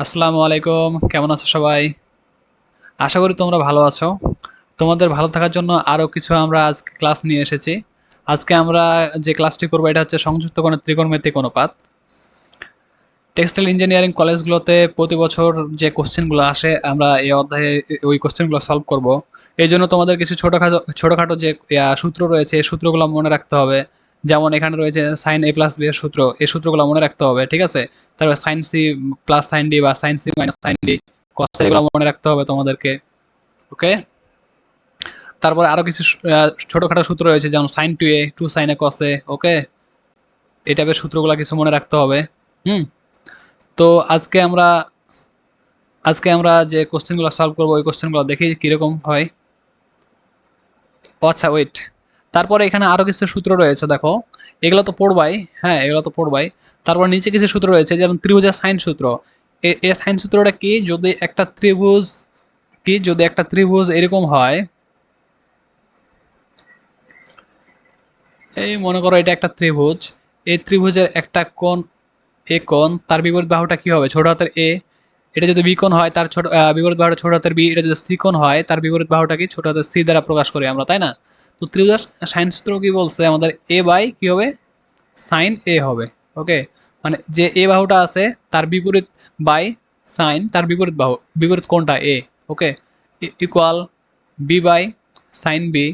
আসসালামু আলাইকুম, কেমন আছো সবাই? আশা করি তোমরা ভালো আছো। তোমাদের ভালো থাকার জন্য আরো কিছু আমরা আজকে ক্লাস নিয়ে এসেছি। আজকে আমরা যে ক্লাসটি করবো এটা হচ্ছে সংযুক্ত কোণের ত্রিকোণমিতিক অনুপাত। টেক্সটাইল ইঞ্জিনিয়ারিং কলেজগুলোতে প্রতি বছর যে কোশ্চেনগুলো আসে আমরা এই অধ্যায়ে ওই কোশ্চেনগুলো সলভ করব। এই জন্য তোমাদের কিছু ছোটখাটো যে সূত্র রয়েছে এই সূত্রগুলো মনে রাখতে হবে। যেমন এখানে রয়েছে সাইন এ প্লাস বি এর সূত্র, এই সূত্রগুলো মনে রাখতে হবে, ঠিক আছে? তারপরে sine C plus sine D বা sine C minus sine D, cos এগুলো মনে রাখতে হবে তোমাদেরকে। ওকে, তারপরে আরো কিছু ছোটখাটো সূত্র রয়েছে যেমন সাইন টু এ টু সাইন এ কস এ। ওকে, এই টাইপের সূত্রগুলো কিছু মনে রাখতে হবে। হুম। তো আজকে আমরা যে কোশ্চেনগুলো সলভ করবো ওই কোশ্চেনগুলো দেখি কিরকম হয়। ও আচ্ছা, ওয়েট, তারপরে এখানে আরো কিছু সূত্র রয়েছে দেখো, এগুলো তো পড়বাই। হ্যাঁ, এগুলো তো পড়বাই। তারপর নিচে কিছু সূত্র রয়েছে যেমন ত্রিভুজের সাইন সূত্র। এই সাইন সূত্রটা কি? যদি একটা ত্রিভুজ এরকম হয়, এই মনে করো এটা একটা ত্রিভুজ, এই ত্রিভুজের একটা কোণ এ কোণ, তার বিপরীত বাহুটা কি হবে? ছোট হাতের এ। এটা যদি বি কোণ হয় তার বিপরীত বাহুটা ছোট হাতের বি। এটা যদি সি কোণ হয় তার বিপরীত বাহুটা কি? ছোট হাতের সি দ্বারা প্রকাশ করি আমরা, তাই না? তো ত্রিভুজার সাইন সূত্র কি বলছে আমাদের? এ বাই কি হবে? সাইন এ হবে। ওকে, মানে যে এ বাহুটা আছে তার বিপরীত বাই সাইন তার বিপরীত বাহু, বিপরীত কোণটা A. Okay, equal B by sine B.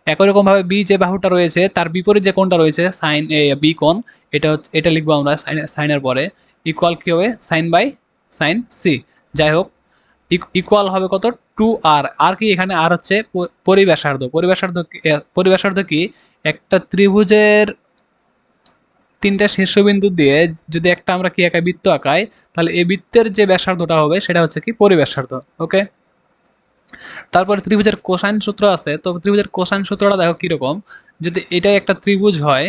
একই রকম ভাবে বি যে বাহুটা রয়েছে তার বিপরীত যে কোণটা রয়েছে সাইন এ বি কোণ, এটা লিখবো আমরা সাইনের পরে। ইকুয়াল কি হবে? Sine by sine C. যাই হোক, ইকুয়াল হবে কত? টু আর। আর কি এখানে? আর হচ্ছে পরিব্যাসার্ধ। পরিব্যাসার্ধ কি? একটা ত্রিভুজের তিনটা শীর্ষবিন্দু দিয়ে যদি একটা আমরা কি আঁকাই? বৃত্ত আঁকাই, তাহলে এই বৃত্তের যে ব্যাসার্ধটা হবে সেটা হচ্ছে কি? পরিব্যাসার্ধ। ওকে, তারপরে ত্রিভুজের কোসাইন সূত্র আছে। তো ত্রিভুজের কোসাইন সূত্রটা দেখো কিরকম। যদি এটাই একটা ত্রিভুজ হয়,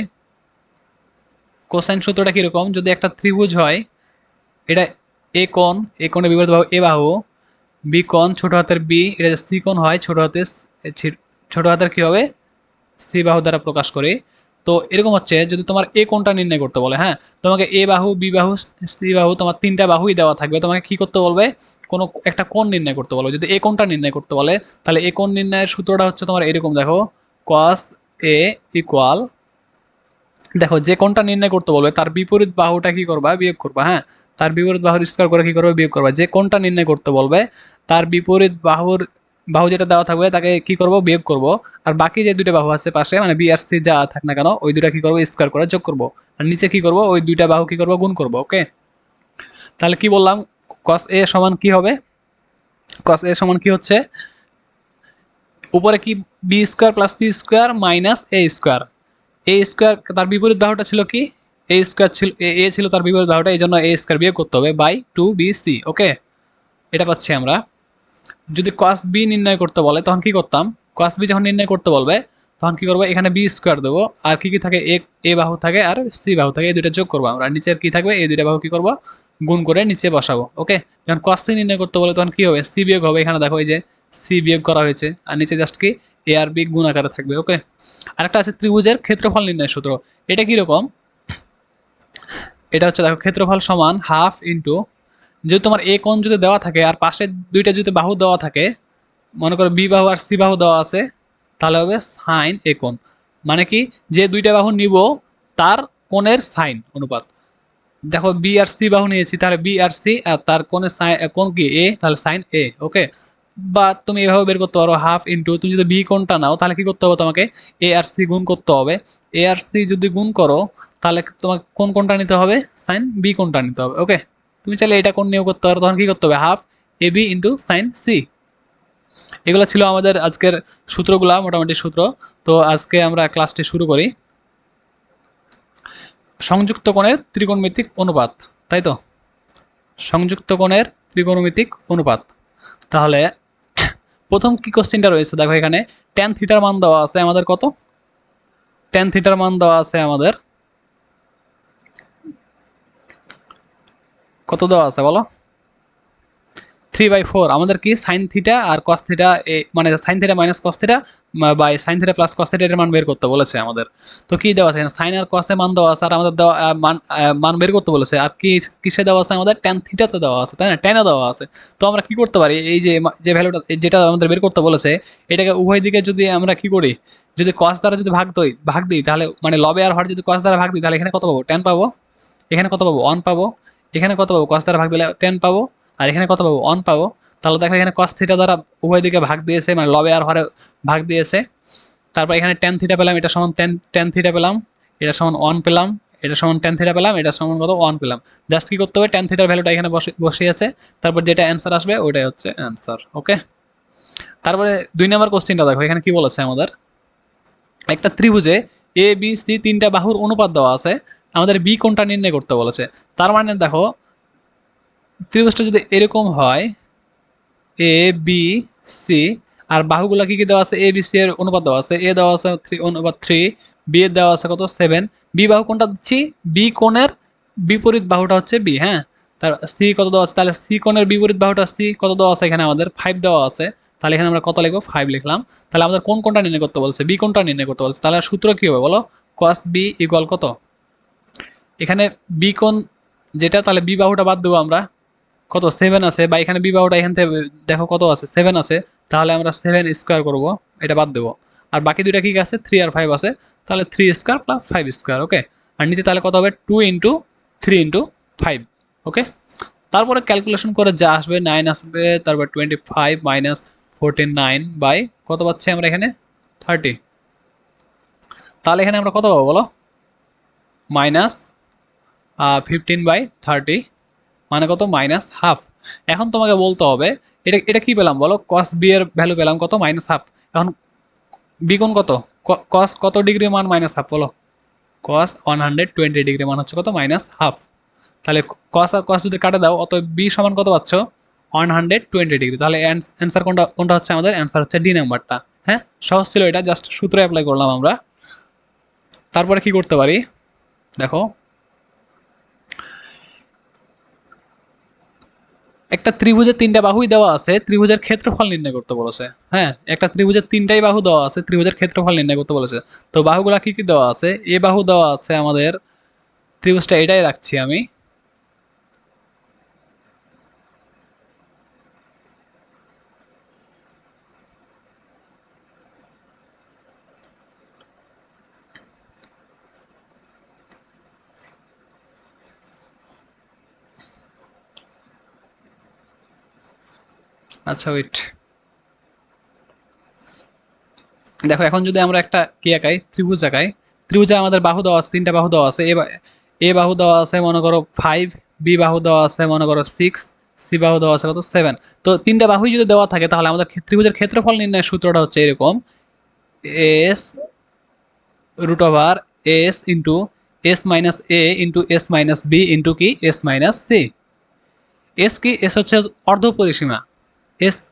কোসাইন সূত্রটা কিরকম? যদি একটা ত্রিভুজ হয়, এটা এ কোণ, এ কোণের বিপরীত বাহু এ বাহু, বি কোণ ছোট হাতের বি, এটা যদি সি কোণ হয় ছোট হাতের কি হবে? সি বাহু দ্বারা প্রকাশ করি। তো এরকম হচ্ছে যদি তোমার এ কোণটা নির্ণয় করতে বলে, হ্যাঁ, তোমাকে এ বাহু বি বাহু সি বাহু তোমার তিনটা বাহুই দেওয়া থাকবে, তোমাকে কি করতে বলবে? কোনো একটা কোণ নির্ণয় করতে বলবে। যদি এ কোণটা নির্ণয় করতে বলে তাহলে এ কোণ নির্ণয়ের সূত্রটা হচ্ছে তোমার এরকম, দেখো, কস এ ইকুয়াল, দেখো যে কোণটা নির্ণয় করতে বলবে তার বিপরীত বাহুটা কি করবা? বিয়োগ করবা। হ্যাঁ, তার বিপরীত বাহুর স্কয়ার করে কি করবে? বিয়োগ করবা। যে কোণটা নির্ণয় করতে বলবে তার বিপরীত বাহু যেটা দেওয়া থাকবে তাকে কি করব? বিয়োগ করব। আর বাকি যে দুইটা বাহু আছে পাশে, মানে বি আর সি যা থাক না কেন, ওই দুইটা কি করবো? স্কয়ার করে যোগ করব। আর নিচে কি করব? ওই দুইটা বাহু কি করব? গুণ করব। ওকে, তাহলে কি বললাম? কস এ সমান কি হবে? কস এ সমান কি হচ্ছে? উপরে কি? B square plus C square minus A square. A square তার বিপরীত বাহুটা ছিল কি? এ স্কয়ার ছিল, এ ছিল তার বিপরীত বাহুটা, এই জন্য এ স্কয়ার বিয়োগ করতে হবে বাই টু বি সি। ওকে, এটা পাচ্ছি আমরা। যদি কস বি নির্ণয় করতে বলে তখন কি করতাম? কস বি যখন নির্ণয় করতে বলবে তখন কি করবো? এখানে বি স্কোয়ার দেবো, আর কি কি থাকে? এ বাহু থাকে আর সি বাহু থাকে, এই দুইটা যোগ করবো আমরা। নিচের কি থাকবে? এই দুইটা বাহু কি করবো? গুণ করে নিচে বসাবো। ওকে, যখন কস সি নির্ণয় করতে বলে তখন কি হবে? সি বিয়োগ হবে। এখানে দেখো এই যে সি বিয়োগ করা হয়েছে, আর নিচে জাস্ট কি? এ আর বি গুণ আকারে থাকবে। ওকে, আরেকটা আছে ত্রিভুজের ক্ষেত্রফল নির্ণয় সূত্র। এটা কি রকম? এটা হচ্ছে দেখো, ক্ষেত্রফল সমান হাফ ইন্টু, যদি তোমার এ কোণ যদি দেওয়া থাকে আর পাশে দুইটা যদি বাহু দেওয়া থাকে, মনে করো বি বাহু আর সি বাহু দেওয়া আছে, তাহলে হবে সাইন এ কোণ। মানে কি? যে দুইটা বাহু নিব তার কোণের সাইন অনুপাত। দেখো বি আর সি বাহু নিয়েছি, তাহলে বি আর সি আর তার কোণের কোণ কি? এ, তাহলে সাইন এ। ওকে, বা তুমি এভাবে বের করতে পারো, হাফ ইন্টু, তুমি যদি বি কোণটা নাও তাহলে কি করতে হবে? তোমাকে এ আর সি গুণ করতে হবে। এ আর সি যদি গুণ করো তাহলে তোমাকে কোন কোণটা নিতে হবে? সাইন বি কোণটা নিতে হবে। ওকে, তুমি চাইলে এটা কোণ নিয়েও করতে পারো, তখন কি করতে হবে? Half A B into sign C. এগুলো ছিল আমাদের আজকের সূত্রগুলা, মোটামুটি সূত্র। তো আজকে আমরা ক্লাসটি শুরু করি। সংযুক্ত কোণের ত্রিকোণমিতিক অনুপাত, তাই তো? সংযুক্ত কোণের ত্রিকোণমিতিক অনুপাত। তাহলে প্রথম কি কোশ্চেনটা রয়েছে দেখো, এখানে ট্যান থিটার মান দেওয়া আছে আমাদের কত? ট্যান থিটার মান দেওয়া আছে আমাদের কত দেওয়া আছে বলো? 3/4 আমাদের কি সাইন থিটা আর কস থিটা, মানে sine theta minus cos theta by sine theta plus cos theta এর মান বের করতে বলেছে আমাদের। তো কি দেওয়া আছে সাইন আর কসে মান দেওয়া আছে, আর আমাদের দেওয়া মান বের করতে বলেছে, আর কি কিসে দেওয়া আছে আমাদের ট্যান থিটাতে দেওয়া আছে, তাই না, ট্যানে দেওয়া আছে। তো আমরা কি করতে পারি, এই যে যে ভ্যালুটা যেটা আমাদের বের করতে বলেছে, এটাকে উভয় দিকে যদি আমরা কি করি, যদি কস দ্বারা যদি ভাগ দিই তাহলে মানে লবে আর হর যদি কস দ্বারা ভাগ দিই তাহলে এখানে কত পাবো, ট্যান পাবো, এখানে কত পাবো, 1 পাবো, এখানে কত পাবো, কস দ্বারা ভাগ দিলে 10 পাবো, আর এখানে কত পাবো, 1 পাবো। তাহলে দেখো এখানে কস থিটা দ্বারা উভয় দিকে ভাগ দিয়েছে, মানে লবে আর হরে ভাগ দিয়েছে। তারপর এখানে ট্যান থিটা পেলাম, এটা সমান ট্যান থিটা পেলাম, এটা সমান 1 পেলাম, এটা সমান ট্যান থিটা পেলাম, এটা সমান কত 1 পেলাম। জাস্ট কি করতে হবে, ট্যান থিটার ভ্যালুটা এখানে বসিয়েছে, তারপর যেটা অ্যান্সার আসবে ওইটাই হচ্ছে অ্যান্সার। ওকে, তারপরে 2 নম্বর কোশ্চেনটা দেখো, এখানে কি বলেছে আমাদের, একটা ত্রিভুজে এ বি সি তিনটা বাহুর অনুপাত দেওয়া আছে, আমাদের বি কোনটা নির্ণয় করতে বলেছে। তার মানে দেখো ত্রিভুজটা যদি এরকম হয় এ বি সি, আর বাহুগুলো কি কি দেওয়া আছে, এ বি সি এর অনুপাত দেওয়া আছে, এ দেওয়া আছে 3/3, বি এর দেওয়া আছে কত 7, বি বাহু কোনটা দিচ্ছি, বি কোণের বিপরীত বাহুটা হচ্ছে বি, হ্যাঁ। তার সি কত দেওয়া আছে, তাহলে সি কোণের বিপরীত বাহুটা সি কত দেওয়া আছে, এখানে আমাদের 5 দেওয়া আছে, তাহলে এখানে আমরা কত লিখবো, 5 লিখলাম। তাহলে আমাদের কোন কোনটা নির্ণয় করতে বলছে, বি কোনটা নির্ণয় করতে বলছে, তাহলে সূত্র কি হবে বলো, cos বি ইকুয়াল কত, এখানে বি কোণ যেটা, তাহলে বি বাহুটা বাদ দেবো আমরা, কত 7 আছে, বা এখানে বি বাহুটা এখান থেকে দেখো কত আছে 7 আছে, তাহলে আমরা 7 স্কোয়ার করব, এটা বাদ দেবো। আর বাকি দুইটা কি আছে, 3 আর 5 আছে, তাহলে 3 স্কোয়ার প্লাস 5 স্কোয়ার। ওকে, আর নিচে তাহলে কত হবে, 2 ইন্টু 3 ইন্টু 5। ওকে, তারপরে ক্যালকুলেশন করে যা আসবে 9 আসবে, তারপর 25 মাইনাস 49 বাই কত পাচ্ছি আমরা এখানে 30। তাহলে এখানে আমরা কত পাবো বলো, মাইনাস 15/30, মানে কত, মাইনাস হাফ। এখন তোমাকে বলতে হবে এটা এটা কি পেলাম বলো, কস বি এর ভ্যালু পেলাম কত, মাইনাস হাফ। এখন বি কোণ কত, কস কত ডিগ্রি মান, মাইনাস হাফ বলো, কস 120 ডিগ্রি মান হচ্ছে কত, মাইনাস হাফ। তাহলে কস আর কস যদি কাটে দাও, অত বি সমান কত পাচ্ছ, 120 ডিগ্রি। তাহলে অ্যান্সার কোনটা কোনটা হচ্ছে আমাদের, অ্যান্সার হচ্ছে ডি নাম্বারটা। হ্যাঁ, সহজ ছিল এটা, জাস্ট সূত্র অ্যাপ্লাই করলাম আমরা। তারপরে কি করতে পারি দেখো, একটা ত্রিভুজের তিনটা বাহুই দেওয়া আছে, ত্রিভুজের ক্ষেত্রফল নির্ণয় করতে বলেছে। হ্যাঁ, একটা ত্রিভুজের তিনটাই বাহু দেওয়া আছে, ত্রিভুজের ক্ষেত্রফল নির্ণয় করতে বলেছে। তো বাহুগুলা কি কি দেওয়া আছে, এ বাহু দেওয়া আছে আমাদের, ত্রিভুজটা এটাই রাখছি আমি। আচ্ছা ওয়েট, দেখো এখন যদি আমরা একটা কি আঁকাই, ত্রিভুজ আঁকাই, ত্রিভুজে আমাদের বাহু দেওয়া আছে, তিনটা বাহু দেওয়া আছে, এ বাহু দেওয়া আছে মনে করো 5, বি বাহু দেওয়া আছে মনে করো 6, সি বাহু দেওয়া আছে কত 7। তো তিনটা বাহুই যদি দেওয়া থাকে তাহলে আমাদের ত্রিভুজের ক্ষেত্রফল নির্ণয়ের সূত্রটা হচ্ছে এরকম, S root over S into S minus A into S minus B into কি এস মাইনাস সি। এস কি, এস হচ্ছে অর্ধ পরিসীমা,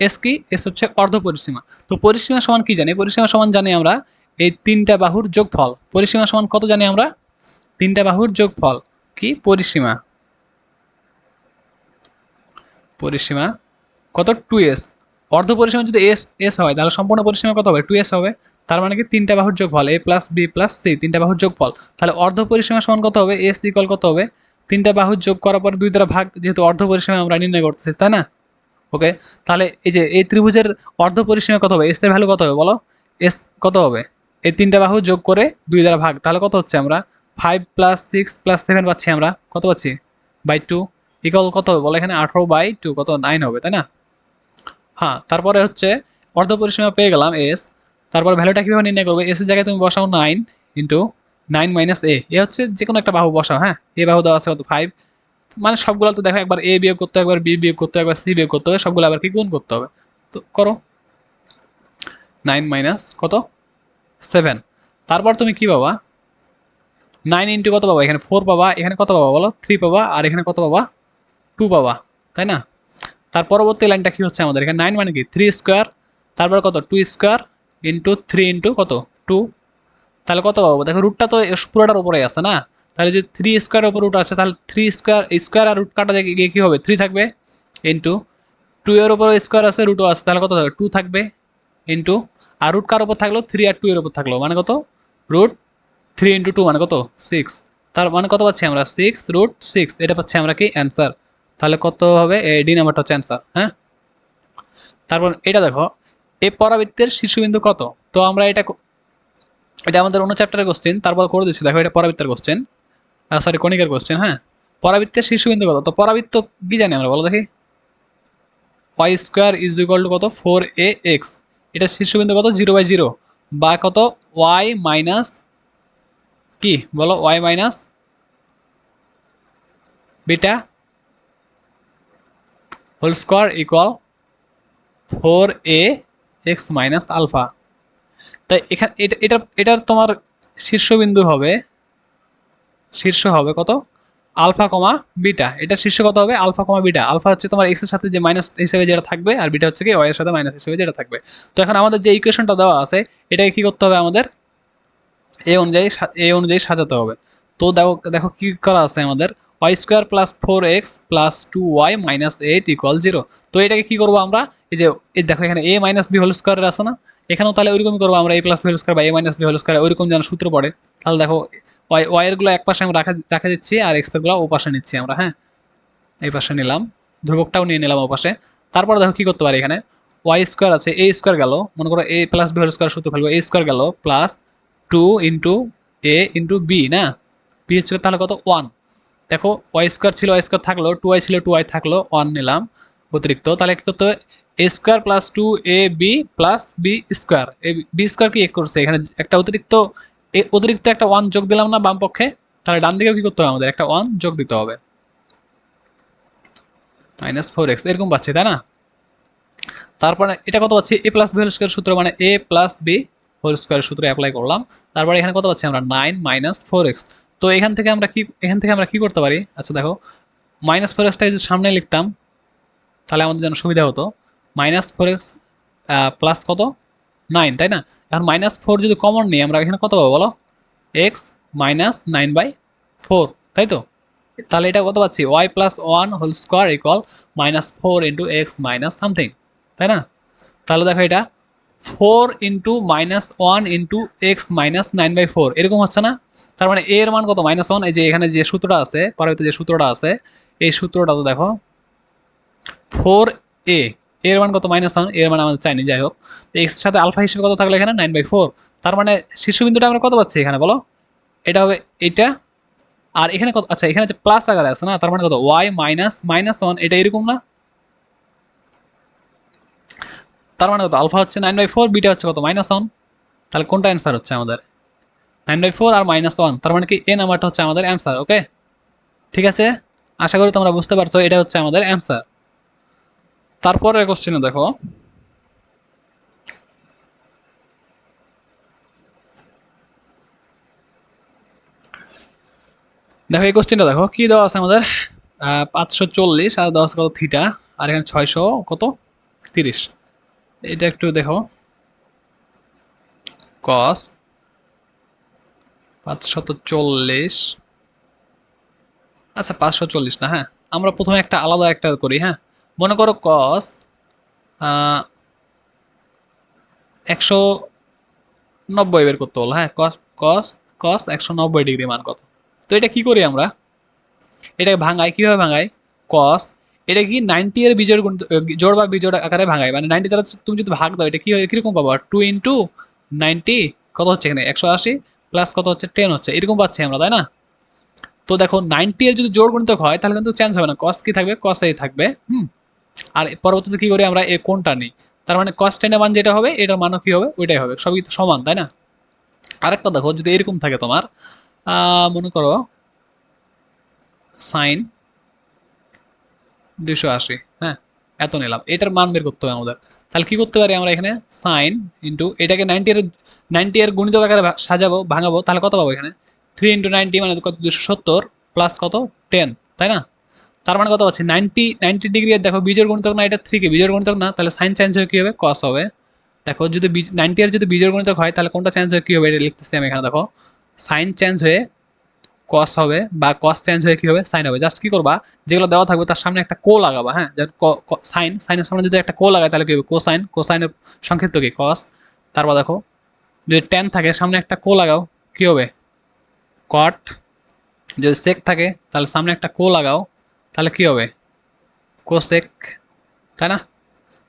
এস কি, এস হচ্ছে অর্ধ পরিসীমা। তো পরিসীমা সমান কি জানি, পরিসীমা সমান জানি আমরা এই তিনটা বাহুর যোগফল, পরিসীমা সমান কত জানি আমরা, তিনটা বাহুর যোগফল কি পরিসীমা, পরিসীমা কত 2s। অর্ধ পরিসীমা যদি এস এস হয় তাহলে সম্পূর্ণ পরিসীমা কত হবে, 2s হবে। তার মানে কি তিনটা বাহুর যোগফল a plus B plus C, তিনটা বাহুর যোগফল। তাহলে অর্ধ পরিসীমা সমান কত হবে, এস ইকুয়াল কত হবে, তিনটা বাহুর যোগ করার পর 2 দ্বারা ভাগ, যেহেতু অর্ধ পরিসীমা আমরা নির্ণয় করতেছি, তাই না। ওকে, তাহলে এই যে এই ত্রিভুজের অর্ধ পরিসীমা কত হবে, এস এর ভ্যালু কত হবে বলো, এস কত হবে, এই তিনটা বাহু যোগ করে 2 দ্বারা ভাগ, তাহলে কত হচ্ছে আমরা 5 প্লাস 6 প্লাস 7 পাচ্ছি আমরা, কত পাচ্ছি বাই 2, ইকুয়াল কত হবে বলো, এখানে 18/2 কত 9 হবে, তাই না। হ্যাঁ, তারপরে হচ্ছে অর্ধ পরিসীমা পেয়ে গেলাম এস, তারপর ভ্যালুটা কিভাবে নির্ণয় করবে, এস এর জায়গায় তুমি বসাও 9 ইন্টু 9 মাইনাস এ হচ্ছে যে কোনো একটা বাহু বসাও। হ্যাঁ, এ বাহু দেওয়া আছে কত 5, মানে সবগুলো তো দেখো একবার এ বিয়োগ করতে হবে, একবার বি বিয়োগ করতে হবে, একবার সি বিয়োগ করতে হবে, সবগুলো আবার কি গুণ করতে হবে। তো করো 9 মাইনাস কত 7, তারপর তুমি কি পাবা 9 ইন্টু কত পাবা, এখানে 4 পাবা, এখানে কত পাবা বলো 3 পাবা, আর এখানে কত পাবা 2 পাবা, তাই না। তার পরবর্তী লাইনটা কি হচ্ছে আমাদের, এখানে 9 মানে কি 3 স্কোয়ার, তারপর কত 2 স্কোয়ার ইন্টু 3 ইন্টু কত 2, তাহলে কত পাবো দেখো, রুটটা তো পুরোটার উপরে আছে না, তাহলে যদি 3 স্কোয়ারের উপর রুট আছে তাহলে 3 স্কোয়ার স্কোয়ার আর রুট কাটা গিয়ে কি হবে 3 থাকবে ইন্টু টু এর উপর স্কোয়ার আছে, রুটও আছে, তাহলে কত থাকবে? 2 থাকবে ইন্টু, আর রুট কার উপর থাকলো? 3 আর 2 এর উপর থাকলো, মানে কত? রুট 3 ইন্টু 2 মানে কত? 6। তার মানে কত পাচ্ছি আমরা? 6 √6, এটা পাচ্ছি আমরা কি অ্যান্সার। তাহলে কত হবে? এই ডি নাম্বারটা হচ্ছে অ্যান্সার। হ্যাঁ, তারপর এটা দেখো, এই পরাবৃত্তের শীর্ষবিন্দু কত? তো আমরা এটা আমাদের অন্য চ্যাপ্টারের কোশ্চেন, তারপর করে দিচ্ছি। দেখো এটা পরাবৃত্তের কোশ্চেন, সরি কণিকার কোশ্চেন। হ্যাঁ, পরাবৃত্তের শীর্ষবিন্দু কত? তো পরাবৃত্ত কি জানি আমরা, বলো দেখি। Y square is equal to কত? 4ax। এটা শীর্ষবিন্দু কত? 0/0, বা কত? ওয়াই মাইনাস কি বলো? Y minus beta whole square equal 4ax minus alpha. তাই এখানে এটার তোমার শীর্ষবিন্দু হবে, শীর্ষ হবে কত? Alpha comma beta. এটা শীর্ষ কত হবে? Alpha comma beta. আলফা হচ্ছে তোমার এক্স এর সাথে যে মাইনাস হিসেবে যেটা থাকবে, আর বিটা হচ্ছে কি ওয়াই এর সাথে মাইনাস হিসেবে যেটা থাকবে। তো এখন আমাদের যে ইকুয়েশনটা দেওয়া আছে, এটাকে কি করতে হবে? আমাদের এ অনুযায়ী সাজাতে হবে। তো দেখো দেখো কি করা আছে আমাদের, Y square plus 4x plus 2y minus 8 equal 0। তো এটাকে কি করবো আমরা? এই যে দেখো এখানে a মাইনাস বি হোল স্কোয়ারের আছে না, এখানেও তাহলে ওইরকমই করবো আমরা, a plus B whole square বা a minus B whole square, ওইরকম যেন সূত্র পড়ে। তাহলে দেখো ওয়াই এর গুলো এক পাশে আমরা রাখা দিচ্ছি, আর এক্স এর গুলো ও পাশে নিচ্ছি আমরা। হ্যাঁ, এই পাশে নিলাম, ধ্রুবকটাও নিয়ে নিলাম ও পাশে। তারপরে দেখো কি করতে পারি, এখানে ওয়াই স্কোয়ার আছে, এ স্কোয়ার গেল, মনে করো এ প্লাস বি হোল স্কোয়ার সূত্র ফেলবো, এ স্কোয়ার গেল প্লাস 2 ইন্টু এ ইন্টু বি, না বি হচ্ছে তাহলে কত? 1। দেখো ওয়াই স্কোয়ার ছিল, ওয়াই স্কোয়ার থাকলো, 2y ছিল, 2y থাকলো, 1 নিলাম অতিরিক্ত। তাহলে কি করতে হবে? A square plus 2ab plus B square. এই বি স্কোয়ার কি করছে এখানে? একটা অতিরিক্ত একটা 1 যোগ দিলাম না বাম পক্ষে? তাহলে ডান দিকেও কি করতে হবে? আমাদের একটা 1 যোগ দিতে হবে, -4x এরকম পাচ্ছি, তাই না? তারপরে এটা কত পাচ্ছি? এ প্লাস বি হোল স্কোয়ার সূত্র, মানে এ প্লাস বি হোল স্কোয়ার সূত্র অ্যাপ্লাই করলাম। তারপরে এখানে কত পাচ্ছি আমরা? 9 4x। তো এখান থেকে আমরা কি করতে পারি? আচ্ছা দেখো, -4x যদি সামনে লিখতাম তাহলে আমাদের জন্য সুবিধা হতো। -4x প্লাস কত? 9, তাই না? এখন -4 যদি কমন নিই আমরা, এখানে কত পাবো বলো? x মাইনাস 9/4, তাই তো? তাহলে এটা কত পাচ্ছি? Y plus 1 whole square equal -4 into X minus something, তাই না? তাহলে দেখো এটা 4 ইন্টু -1 ইন্টু এক্স মাইনাস 9/4 এরকম হচ্ছে না? তার মানে এর মান কত? -1। এই যে এখানে যে সূত্রটা আছে, পরবর্তী যে সূত্রটা আছে, এই সূত্রটা তো দেখো 4a, এর মান কত? -1, এর মান আমাদের চাইনি, যাই হোক। এক্স সাথে আলফা হিসেবে কত থাকলো এখানে? 9/4। তার মানে শীর্ষবিন্দুটা আমরা কত পাচ্ছি এখানে বলো? এটা হবে এইটা, আর এখানে কত? আচ্ছা এখানে যে প্লাস আকারে আছে না, তার মানে কত? ওয়াই মাইনাস -1, এটা এরকম না? তার মানে কত? আলফা হচ্ছে 9/4, বিটা হচ্ছে কত? -1। তাহলে কোনটা অ্যান্সার হচ্ছে আমাদের? 9/4 আর -1, তার মানে কি এ নাম্বারটা হচ্ছে আমাদের অ্যান্সার। ওকে, ঠিক আছে, আশা করি তোমরা বুঝতে পারছো, এটা হচ্ছে আমাদের অ্যান্সার। তারপরের কোশ্চেনে দেখো, এই কোশ্চেনটা দেখো কি দেওয়া আছে আমাদের। 540 আর দেওয়া আছে কত? থিটা, আর এখানে 600 কত? 30। এটা একটু দেখো, কস 540, আচ্ছা 540 না, হ্যাঁ আমরা প্রথমে একটা আলাদা একটা করি। হ্যাঁ, মনে করো কস 190 বের করতে বলো। হ্যাঁ, কস কস কস 190 ডিগ্রি মান কত? তো এটা কি করি আমরা? এটাকে ভাঙাই, কিভাবে ভাঙাই? কস, এটা কি 90 এর বিজোড় গুণ, জোড় বা বিজোড় আকারে ভাঙাই, মানে 90 দ্বারা তুমি যদি ভাগ দাও, এটা কি হয়? কিরকম পাবো? 2 ইন্টু 90 কত হচ্ছে এখানে? 180 প্লাস কত হচ্ছে? 10 হচ্ছে, এরকম পাচ্ছি আমরা, তাই না? তো দেখো 90 এর যদি জোড় গুণিতক হয় তাহলে কিন্তু চেঞ্জ হবে না, কস কি থাকবে? কস এই থাকবে। আর পরবর্তীতে কি করি আমরা? এ কোণটা নিই, তার মানে কস 10 এর মান যেটা হবে এটার মানও কি হবে? ওইটাই হবে, সবই তো সমান, তাই না? আরেকটা দেখো, যদি এরকম থাকে তোমার, মনে করো সাইন 280, হ্যাঁ এত নিলাম, এটার মান বের করতে হবে আমাদের। তাহলে কি করতে পারি আমরা এখানে? সাইন ইন্টু এটাকে 90 এর গুণিতক আকারে সাজাবো, ভাঙাবো, তাহলে কত পাবো এখানে? 3 ইন্টু 90 মানে কত? 270 প্লাস কত? 10, তাই না? তার মানে কত পাচ্ছি? 90 ডিগ্রি। দেখো বিজোড় গুণিতক না, এটা 3 কে বিজোড় গুণিতক না, তাহলে সাইন চেঞ্জ হয়ে কি হবে? কস হবে। দেখো যদি 90 এর যদি বিজোড় গুণিতক হয় তাহলে কোনটা চেঞ্জ হয়ে কি হবে? এটা লিখতেছি আমি এখানে, দেখো সাইন চেঞ্জ হয়ে কস হবে, বা কস চেঞ্জ হয়ে কি হবে সাইন হবে। জাস্ট কি করবা, যেগুলো দেওয়া থাকবে তার সামনে একটা কো লাগাবা, হ্যাঁ, সাইন, সাইনের সামনে যদি একটা কো লাগায় তাহলে কি হবে কোসাইন, কোসাইনের সংক্ষিপ্ত কি কস। তারপর দেখো যদি টেন থাকে সামনে একটা কো লাগাও কি হবে কট, যদি সেক থাকে তাহলে সামনে একটা কো লাগাও তাহলে কি হবে কোসেক, তাই না?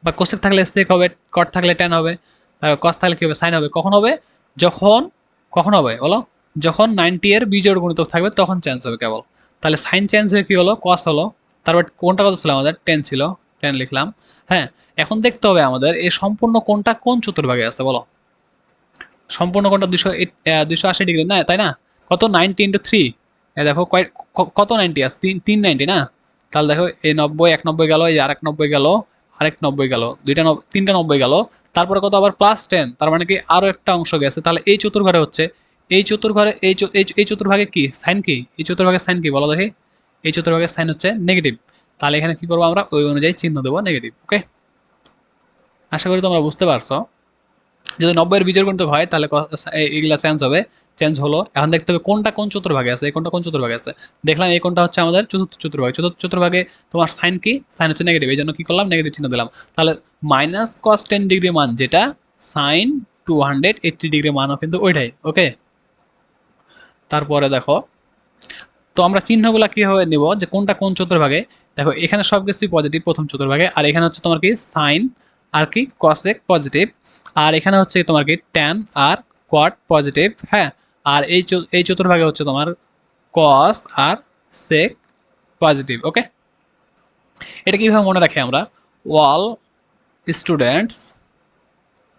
বা কোসেক থাকলে সেক হবে, কট থাকলে টেন হবে, তারপর কস থাকলে কি হবে সাইন হবে। কখন হবে, যখন, কখন হবে বলো, যখন 90 এর বিজোড় গুণিতক থাকবে তখন চেঞ্জ হবে কেবল। তাহলে সাইন চেঞ্জ হয়ে কি হলো কস হলো। তারপর কোনটা কত ছিল আমাদের, 10 ছিল, 10 লিখলাম। হ্যাঁ, এখন দেখতে হবে আমাদের এই সম্পূর্ণ কোণটা কোন চতুর্ভাগে আছে বলো। সম্পূর্ণ কোণটা 280 ডিগ্রি না, তাই না? কত 90 ইন্টু 3, দেখো কত 90 আছে, 390 না? তাহলে দেখো এই 90, 190 গেল, এই আরেক 90 গেল, আরেক 90 গেল, তিনটা 90 গেল, তারপরে কত আবার +10, তার মানে কি আরো একটা অংশ গেছে। তাহলে এই চতুর্ঘরে হচ্ছে, এই চতুর্ঘরে এই চতুর্ভাগে কি সাইন, কি এই চতুর্ভাগে সাইন কি বলো দেখি, এই চতুর্ভাগের সাইন হচ্ছে নেগেটিভ। তাহলে এখানে কি করবো আমরা, ওই অনুযায়ী চিহ্ন দেবো নেগেটিভ। ওকে, আশা করি তোমরা বুঝতে পারছো। যদি 90 এর বিজোড় গুণিতক হয় তাহলে এইগুলা চেঞ্জ হবে, চেঞ্জ হলো। এখন দেখতে হবে কোনটা কোন চতুর্ভাগে আছে, এই কোনটা কোন চতুর্ভাগে আছে। দেখলাম এই কোনটা হচ্ছে আমাদের চতুর্থ চতুর্ভাগ, চতুর্থ চতুর্ভাগে তোমার সাইন কি, সাইন হচ্ছে নেগেটিভ, এই জন্য কি করলাম নেগেটিভ চিহ্ন দিলাম। তাহলে মাইনাস কস 10 ডিগ্রি মান যেটা, সাইন 280 ডিগ্রি মানও কিন্তু ওইটাই। ওকে, তারপরে দেখো, তো আমরা চিহ্নগুলা কিভাবে নিব যে কোনটা কোন চতুর্ভাগে। দেখো এখানে সবকিছুই পজিটিভ প্রথম চতুর্ভাগে, আর এখানে হচ্ছে তোমার কি সাইন আর কি কসেক পজিটিভ, আর এখানে হচ্ছে তোমার কি ট্যান আর কোয়াট পজিটিভ, হ্যাঁ। আর এই চতুর্ভাগে হচ্ছে তোমার কস আর সেক পজিটিভ। ওকে, এটা কিভাবে মনে রাখি আমরা, ওয়াল স্টুডেন্টস,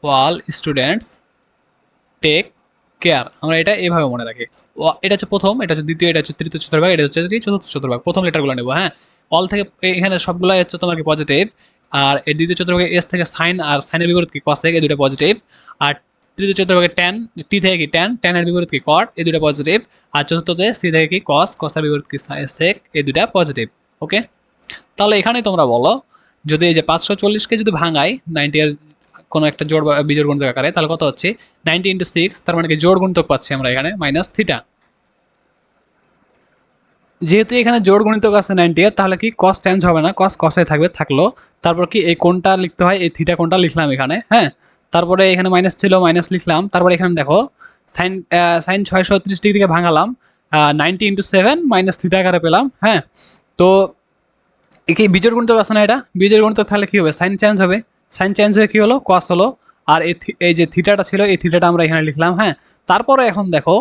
ওয়াল স্টুডেন্টস টেক কেয়ার, আমরা এটা এইভাবে মনে রাখি। এটা হচ্ছে প্রথম, এটা হচ্ছে দ্বিতীয়, এটা হচ্ছে তৃতীয় চতুর্ভাগ, এটা হচ্ছে কি চতুর্থ চতুর্ভাগ। প্রথম লেটারগুলো নেবো, হ্যাঁ। অল থেকে এখানে সবগুলাই হচ্ছে তোমার কি পজিটিভ, আর এই দ্বিতীয় চতুর্ভাগে এস থেকে সাইন আর সাইনের বিপরীত কি কস থেকে, এই দুটো পজিটিভ। আর তৃতীয় চতুর্ভাগে ট্যান, টি থেকে কি ট্যান, ট্যানের বিপরীত কি কট, এই দুটো পজিটিভ। আর চতুর্থতে সি থেকে কি কস, কসের বিপরীত কি সেক, এই দুটা পজিটিভ। ওকে, তাহলে এখানেই তোমরা বলো, যদি এই যে 540কে যদি ভাঙাই 90 এর কোনো একটা জোড় বা বিজোড় গুণিতক আকারে, তাহলে কত হচ্ছে 90 ইন্টু 6, তার মানে কি জোড় গুণিতক পাচ্ছি আমরা এখানে মাইনাস থিটা। যেহেতু এখানে জোড় গুণিতক আছে 90 এর, তাহলে কি কস চেঞ্জ হবে না, কস কসে থাকবে, থাকলো। তারপর কি এই কোণটা লিখতে হয়, এই থিটা কোণটা লিখলাম এখানে, হ্যাঁ। তারপরে এখানে মাইনাস ছিল, মাইনাস লিখলাম। তারপরে এখানে দেখো সাইন, সাইন 630 ডিগ্রিকে ভাঙালাম 90 ইন্টু 7 মাইনাস থিটা আকারে পেলাম, হ্যাঁ। তো কি বীজের গুণিতক আছে না, এটা বীজের গুণিতক, তাহলে কি হবে সাইন চেঞ্জ হবে, সাইন চেঞ্জ হয়ে কি হলো কস হলো। আর এই যে থিটাটা ছিল, এই থিটাটা আমরা এখানে লিখলাম, হ্যাঁ। তারপরে এখন দেখো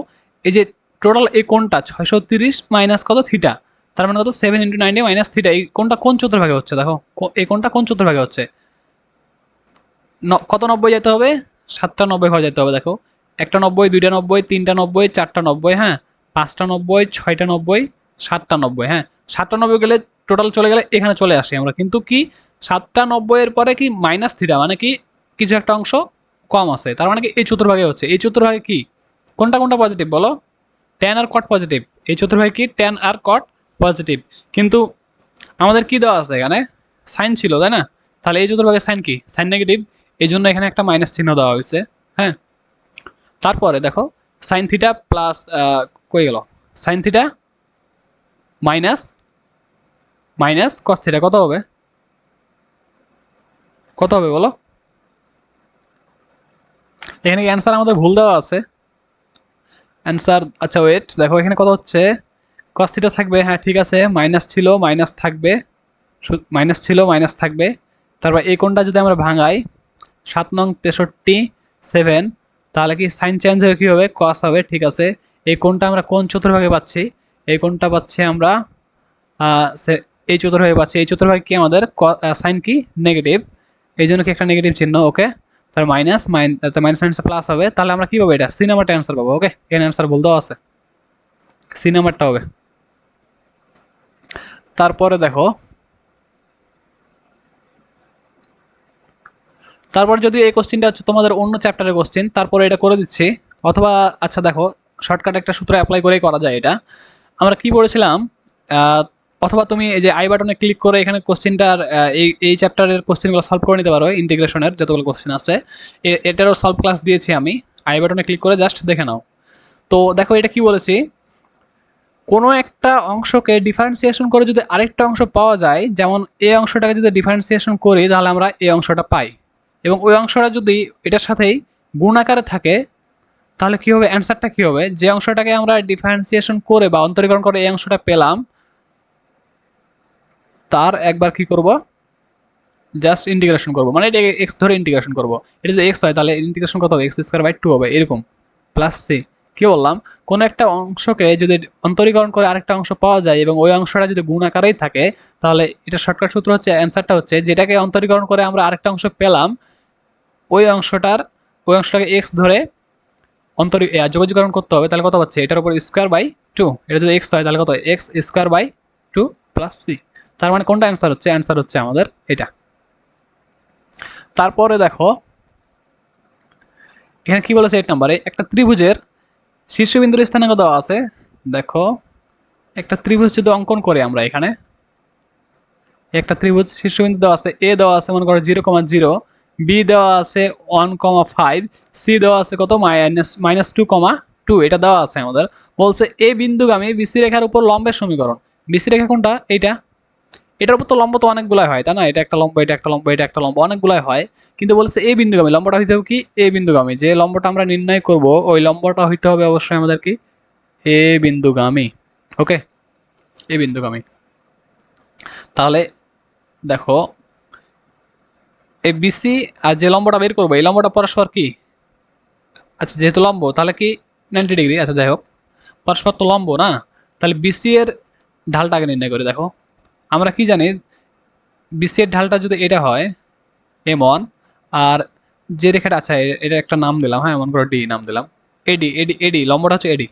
এই যে টোটাল এই কোণটা 630 মাইনাস কত থিটা, তার মানে কত 7 ইন্টু 90 মাইনাস থিটা, এই কোণটা কোন চতুর্ভাগে হচ্ছে দেখো, এই কোণটা কোন চতুর্ভাগে হচ্ছে, কত 90 যেতে হবে, 7টা 90 ঘর যেতে হবে। দেখো একটা 90, 2টা 90, 3টা 90, 4টা 90, হ্যাঁ, 5টা 90, 6টা 90, 7টা 90, হ্যাঁ। 7টা 90 গেলে টোটাল চলে গেলে এখানে চলে আসি আমরা, কিন্তু কি 7টা 90 এর পরে কি মাইনাস থিটা, মানে কি কিছু একটা অংশ কম আছে, তার মানে কি এই চতুর্ভাগে হচ্ছে। এই চতুর্ভাগে কি কোনটা কোনটা পজিটিভ বলো, ট্যান আর কট পজিটিভ। এই চতুর্ভাগে কি ট্যান আর কট পজিটিভ, কিন্তু আমাদের কি দেওয়া আছে এখানে সাইন ছিল, তাই না? তাহলে এই চতুর্ভাগের সাইন কি, সাইন নেগেটিভ, এই জন্য এখানে একটা মাইনাস চিহ্ন দেওয়া হয়েছে, হ্যাঁ। তারপরে দেখো সাইন থিটা প্লাস, কই গেল, sign theta minus, minus cos theta কত হবে, কত হবে বলো। এখানে অ্যান্সার আমাদের ভুল দেওয়া আছে, অ্যান্সার, আচ্ছা ওয়েট, দেখো এখানে কত হচ্ছে, কস থিটা থাকবে, হ্যাঁ ঠিক আছে, মাইনাস ছিল মাইনাস থাকবে, মাইনাস ছিল মাইনাস থাকবে। তারপর এই কোণটা যদি আমরা ভাঙাই 7 নং 63 7, তাহলে কি সাইন চেঞ্জ হয়ে কী হবে কস হবে, ঠিক আছে। এই কোণটা আমরা কোন চতুর্ভাগে পাচ্ছি, এই কোণটা পাচ্ছি আমরা এই চতুর্ভাগে পাচ্ছি, এই চতুর্ভাগে কি আমাদের সাইন কি নেগেটিভ, এই জন্য কি একটা নেগেটিভ চিহ্ন। ওকে, তার মাইনাস মাইনাস মাইনাস প্লাস হবে, তাহলে আমরা কি পাবো, এটা সি নাম্বারটা অ্যান্সার পাবো। ওকে, এখানে অ্যান্সার ভুল দেওয়া আছে, সি নাম্বারটা হবে। তারপরে দেখো, তারপর যদি এই কোশ্চেনটা হচ্ছে তোমাদের অন্য চ্যাপ্টারের কোশ্চেন, তারপরে এটা করে দিচ্ছি, অথবা আচ্ছা দেখো শর্টকাট একটা সূত্র অ্যাপ্লাই করেই করা যায় এটা। আমরা কি পড়েছিলাম, অথবা তুমি এই যে আই বাটনে ক্লিক করে এখানে কোশ্চেনটার এই চ্যাপ্টারের কোশ্চেনগুলো সলভ করে নিতে পারো, ইন্টিগ্রেশনের যতগুলো কোশ্চেন আছে এটারও সলভ ক্লাস দিয়েছি আমি, আই বাটনে ক্লিক করে জাস্ট দেখে নাও। তো দেখো এটা কি বলেছি, কোনো একটা অংশকে ডিফারেন্সিয়েশন করে যদি আরেকটা অংশ পাওয়া যায়, যেমন এই অংশটাকে যদি ডিফারেন্সিয়েশন করি তাহলে আমরা এই অংশটা পাই, এবং ওই অংশটা যদি এটার সাথেই গুণ আকারে থাকে তাহলে কি হবে, অ্যান্সারটা কি হবে, যে অংশটাকে আমরা ডিফারেন্সিয়েশন করে বা অন্তরীকরণ করে এই অংশটা পেলাম তার একবার কি করব, জাস্ট ইন্টিগ্রেশন করব, মানে এটা এক্স ধরে ইন্টিগ্রেশন করব। এটা যদি এক্স হয় তাহলে ইন্টিগ্রেশন কত হবে, এক্স স্কোয়ার বাই 2 হবে, এরকম প্লাস সি। কি বললাম, কোনো একটা অংশকে যদি অন্তরীকরণ করে আরেকটা অংশ পাওয়া যায় এবং ওই অংশটা যদি গুণ আকারেই থাকে তাহলে এটা শর্টকাট সূত্র হচ্ছে, অ্যান্সারটা হচ্ছে যেটাকে অন্তরীকরণ করে আমরা আরেকটা অংশ পেলাম ওই অংশটাকে এক্স ধরে যোগাযোগকরণ করতে হবে, তাহলে কত পাচ্ছে, এটার উপর স্কোয়ার বাই 2, এটা যদি এক্স হয় তাহলে কত, X square by 2 plus C. তার মানে কোনটা অ্যান্সার হচ্ছে, অ্যান্সার হচ্ছে আমাদের এটা। তারপরে দেখো এখানে কি বলেছে 8 নম্বরে, একটা ত্রিভুজের শীর্ষবিন্দুর স্থানাঙ্ক দেওয়া আছে। দেখো একটা ত্রিভুজ যদি অঙ্কন করে আমরা এখানে, একটা ত্রিভুজ শীর্ষবিন্দু দেওয়া আছে, এ দেওয়া আছে মনে করো 0,0, বি দেওয়া আছে 1,5, সি দেওয়া আছে কত -2,2, এটা দেওয়া আছে আমাদের। বলছে এ বিন্দুগামী বিসি রেখার উপর লম্বের সমীকরণ। বিসি রেখা কোনটা, এইটা, এটার উপর তো লম্ব তো অনেকগুলাই হয় তাই না, এটা একটা লম্ব, এটা একটা লম্ব, এটা একটা লম্ব, অনেকগুলাই হয়। কিন্তু বলছে এ বিন্দুগামী, লম্বটা হইতে হবে কি এ বিন্দুগামী, যে লম্বটা আমরা নির্ণয় করব ওই লম্বটা হইতে হবে অবশ্যই আমাদের কি এ বিন্দুগামী। ওকে, এ বিন্দুগামী। তাহলে দেখো এই বিসি আর যে লম্বটা বের করবো এই লম্বটা পরস্পর কি, আচ্ছা যেহেতু লম্ব তাহলে কি 90 ডিগ্রি, আচ্ছা যাই হোক পরস্পর তো লম্ব না, তাহলে বিসি এর ঢালটা আগে নির্ণয় করে দেখো। আমরা কি জানি, বিসি এর ঢালটা যদি এটা হয় m1, আর যে রেখাটা, আচ্ছা এটা একটা নাম দিলাম, হ্যাঁ এমন করে ডি নাম দিলাম, এডি এডি এডি লম্বটা হচ্ছে এডি,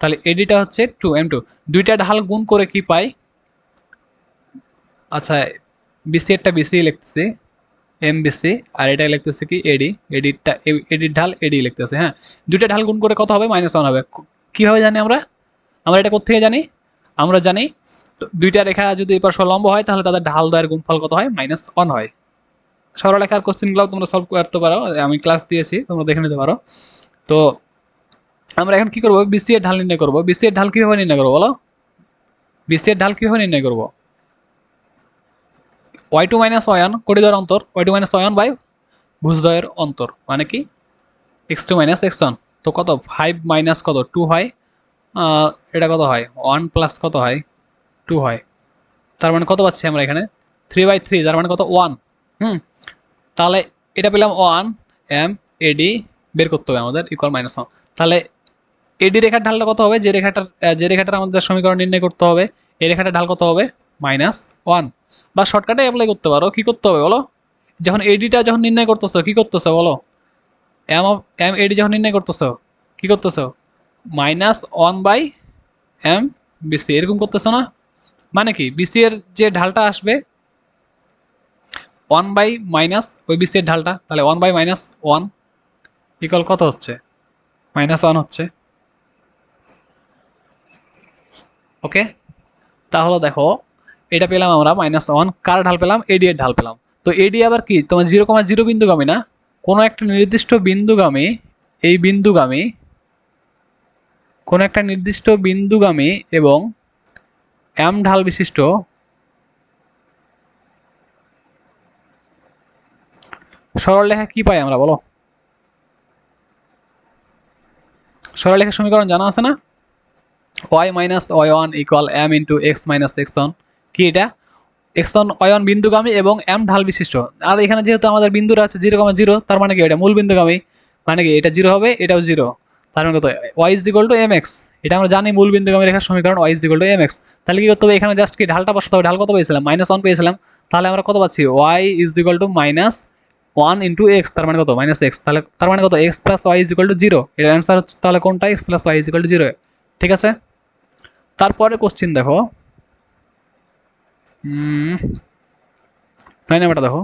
তাহলে এডিটা হচ্ছে 2m2, দুইটা ঢাল গুণ করে কি পাই, আচ্ছা বিসি এরটা বিসি লিখতেছি এমবিসি, আর এটা লিখতেছে কি এডি, এডির ঢাল এডি লিখতেছে, হ্যাঁ দুইটা ঢাল গুণ করে কত হবে, -1 হবে। কিভাবে জানি আমরা, আমরা এটা কোত্থেকে জানি, আমরা জানি দুইটা রেখা যদি পরস্পর লম্ব হয় তাহলে তাদের ঢাল দ্বয়ের গুণফল কত হয়, -1 হয়। সরলরেখার কোশ্চেনগুলো তোমরা সলভ করতে পারো, আমি ক্লাস দিয়েছি তোমরা দেখে নিতে পারো। তো আমরা এখন কি করবো, বিসি এর ঢাল নির্ণয় করবো। বিসি এর ঢাল কিভাবে নির্ণয় করবো বলো, বিসি এর ঢাল কিভাবে নির্ণয় করবো, y2 - y1 কোটিদ্বয়ের অন্তর, y2 - y1 বাই ভুজদ্বয়ের অন্তর, মানে কি x2 - x1, তো কত 5 মাইনাস কত 2 হয়, এটা কত হয় 1 প্লাস কত হয় 2 হয়, তার মানে কত পাচ্ছি আমরা এখানে 3/3, তার মানে কত 1। তাহলে এটা পেলাম 1 m এডি, বের করতে হবে আমাদের ইকুয়াল -1। তাহলে এডি রেখার ঢালটা কত হবে, যে রেখাটার আমাদের সমীকরণ নির্ণয় করতে হবে এই রেখাটার ঢাল কত হবে, -1। বা শর্টকাটে অ্যাপ্লাই করতে পারো, কি করতে হবে বলো, যখন এডিটা যখন নির্ণয় করতেছো কি করতেছো বলো, এম এডি যখন নির্ণয় করতেছো কি করতেছো, -1/m বিসি এরকম করতেছো না, মানে কি বিসি এর যে ঢালটা আসবে 1 বাই মাইনাস ওই বিসি এর ঢালটা, তাহলে 1/-1 ইকুয়াল কত হচ্ছে, -1 হচ্ছে। ওকে, তাহলে দেখো এটা পেলাম আমরা -1, কার ঢাল পেলাম, এডি এর ঢাল পেলাম। তো এডি আবার কি তোমার 0,0 বিন্দুগামী না, কোনো একটা নির্দিষ্ট বিন্দুগামী, এই বিন্দুগামী কোনো একটা নির্দিষ্ট বিন্দুগামী এবং m ঢাল বিশিষ্ট সরলরেখা কি পাই আমরা বলো, সরলরেখার সমীকরণ জানা আছে না, y - y1 equal m into x - x1, কি এটা x1 y1 বিন্দুগামী এবং m ঢাল বিশিষ্ট। আর এখানে যেহেতু আমাদের বিন্দুটা আছে 0,0, তার মানে কি এটা মূল বিন্দুগামী, মানে কি এটা 0 হবে এটাও 0, তার মানে কত y mx, এটা আমরা জানি মূল বিন্দুগামী রেখার সমীকরণ y mx। তাহলে কি করতে হবে, এখানে জাস্ট কি ঢালটা বসাতে হবে, ঢাল কত পেয়েছিলাম -1 পেয়েছিলাম, তাহলে আমরা কত পাচ্ছি y -1 ইন্টু x, তার মানে কত -x, তাহলে তার মানে কত x প্লাস y 0, এর অ্যান্সার হচ্ছে তাহলে কোনটা, x প্লাস y 0। ঠিক আছে, তারপরে কোশ্চিন দেখো 9 নাম্বারটা দেখো,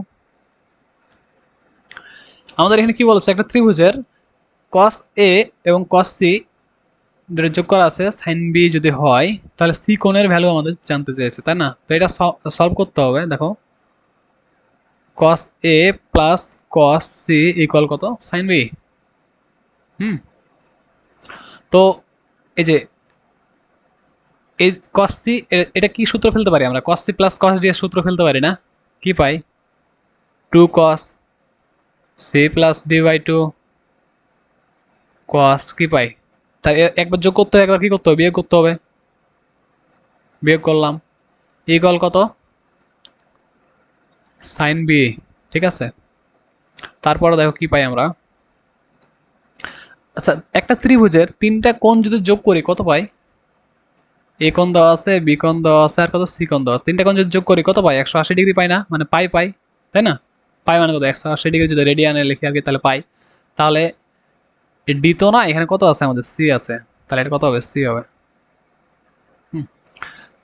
আমাদের এখানে কি বলছে, একটা ত্রিভুজের cos a এবং cos c দুটো যোগ করা আছে, sin b যদি হয় তাহলে c কোণের ভ্যালু আমাদের জানতে চেয়েছে তাই না। তো এটা সলভ করতে হবে, দেখো cos a plus cos c equal কত sin b। হুম, তো এই যে এই cos c এটা কি সূত্র ফেলতে পারি আমরা? cos c plus cos d এর সূত্র ফেলতে পারি না? কি পাই? 2 cos c plus d by 2 cos কি পাই? তাই একবার যোগ করতে হবে, একবার কি করতে হবে? বিয়োগ করতে হবে। বিয়োগ করলাম, ইকুয়াল কত? Sine B. ঠিক আছে, তারপরে দেখো কি পাই আমরা। আচ্ছা, একটা ত্রিভুজের তিনটা কোণ যদি যোগ করি কত পাই? এ কোণ দেওয়া আছে, বি কোণ দেওয়া আছে, আর কত সি কোণ দেওয়া আছে। তিনটা কোণ যদি যোগ করি কত পাই? 180 ডিগ্রি পাই না? মানে পাই পাই, তাই না? পাই মানে কত? 180 ডিগ্রি যদি রেডিয়ানে লিখি আর কি, তাহলে পাই। তাহলে ডি তো না, এখানে কত আছে আমাদের? সি আছে। তাহলে এটা কত হবে? সি হবে। হুম,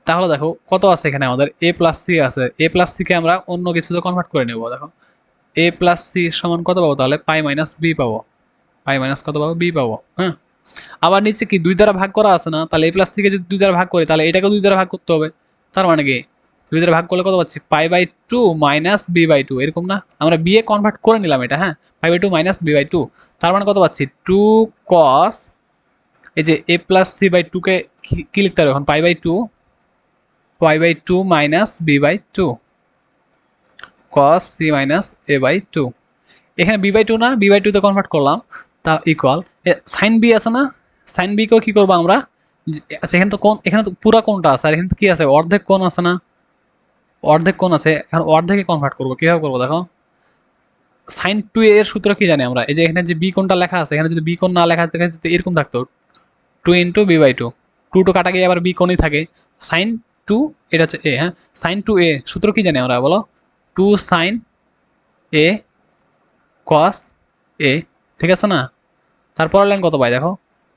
তাহলে দেখো কত আছে এখানে আমাদের? এ প্লাস সি আছে। এ প্লাস সি কে আমরা অন্য কিছুতে কনভার্ট করে নেব। দেখো এ প্লাস সি সমান কত পাবো? তাহলে পাই মাইনাস বি পাবো। পাই মাইনাস কত পাবো? বি পাবো। হ্যাঁ, আবার নিচে কি 2 দ্বারা ভাগ করা আছে না? তাহলে এ প্লাস সিকে যদি 2 দ্বারা ভাগ করি, তাহলে এটাকেও 2 দ্বারা ভাগ করতে হবে। তার মানে কি 2 দ্বারা ভাগ করলে কত পাচ্ছি? Pi by 2 minus B by 2, এরকম না? আমরা বি এ কনভার্ট করে নিলাম এটা। হ্যাঁ, pi by 2 minus B by 2, তার মানে কত পাচ্ছি? 2 cos, এই যে এ প্লাস সি বাই 2 কে কি লিখতে হবে এখন? Pi by 2, pi by 2 minus B by 2 cos c minus A by 2। এখানে বি বাই 2 না, বি বাই 2 তে কনভার্ট করলাম, তা ইকুয়াল সাইন বি আছে না? সাইন বি কেও কি করবো আমরা? আচ্ছা, এখানে তো কোন, এখানে তো পুরা কোনটা আছে, আর এখানে তো কি আছে? অর্ধেক কোণ আছে না? অর্ধেক কোণ আছে, এখন অর্ধেকে কনভার্ট করবো। কিভাবে করবো দেখো, সাইন 2 এর সূত্র কি জানি আমরা? এই যে এখানে যে বি কোণটা লেখা আছে, এখানে যদি বি কোণ না লেখা থাকে যদি এরকম থাকতো 2 ইন্টু বি বাই 2, 2 টু কাটা গিয়ে আবার বি কোণই থাকে। সাইন 2, এটা হচ্ছে এ। হ্যাঁ, সাইন 2 এ সূত্র কি জানি আমরা? বলো, 2 সাইন এ কস এ। ঠিক আছে না? তারপরের লাইন কত পাই দেখো?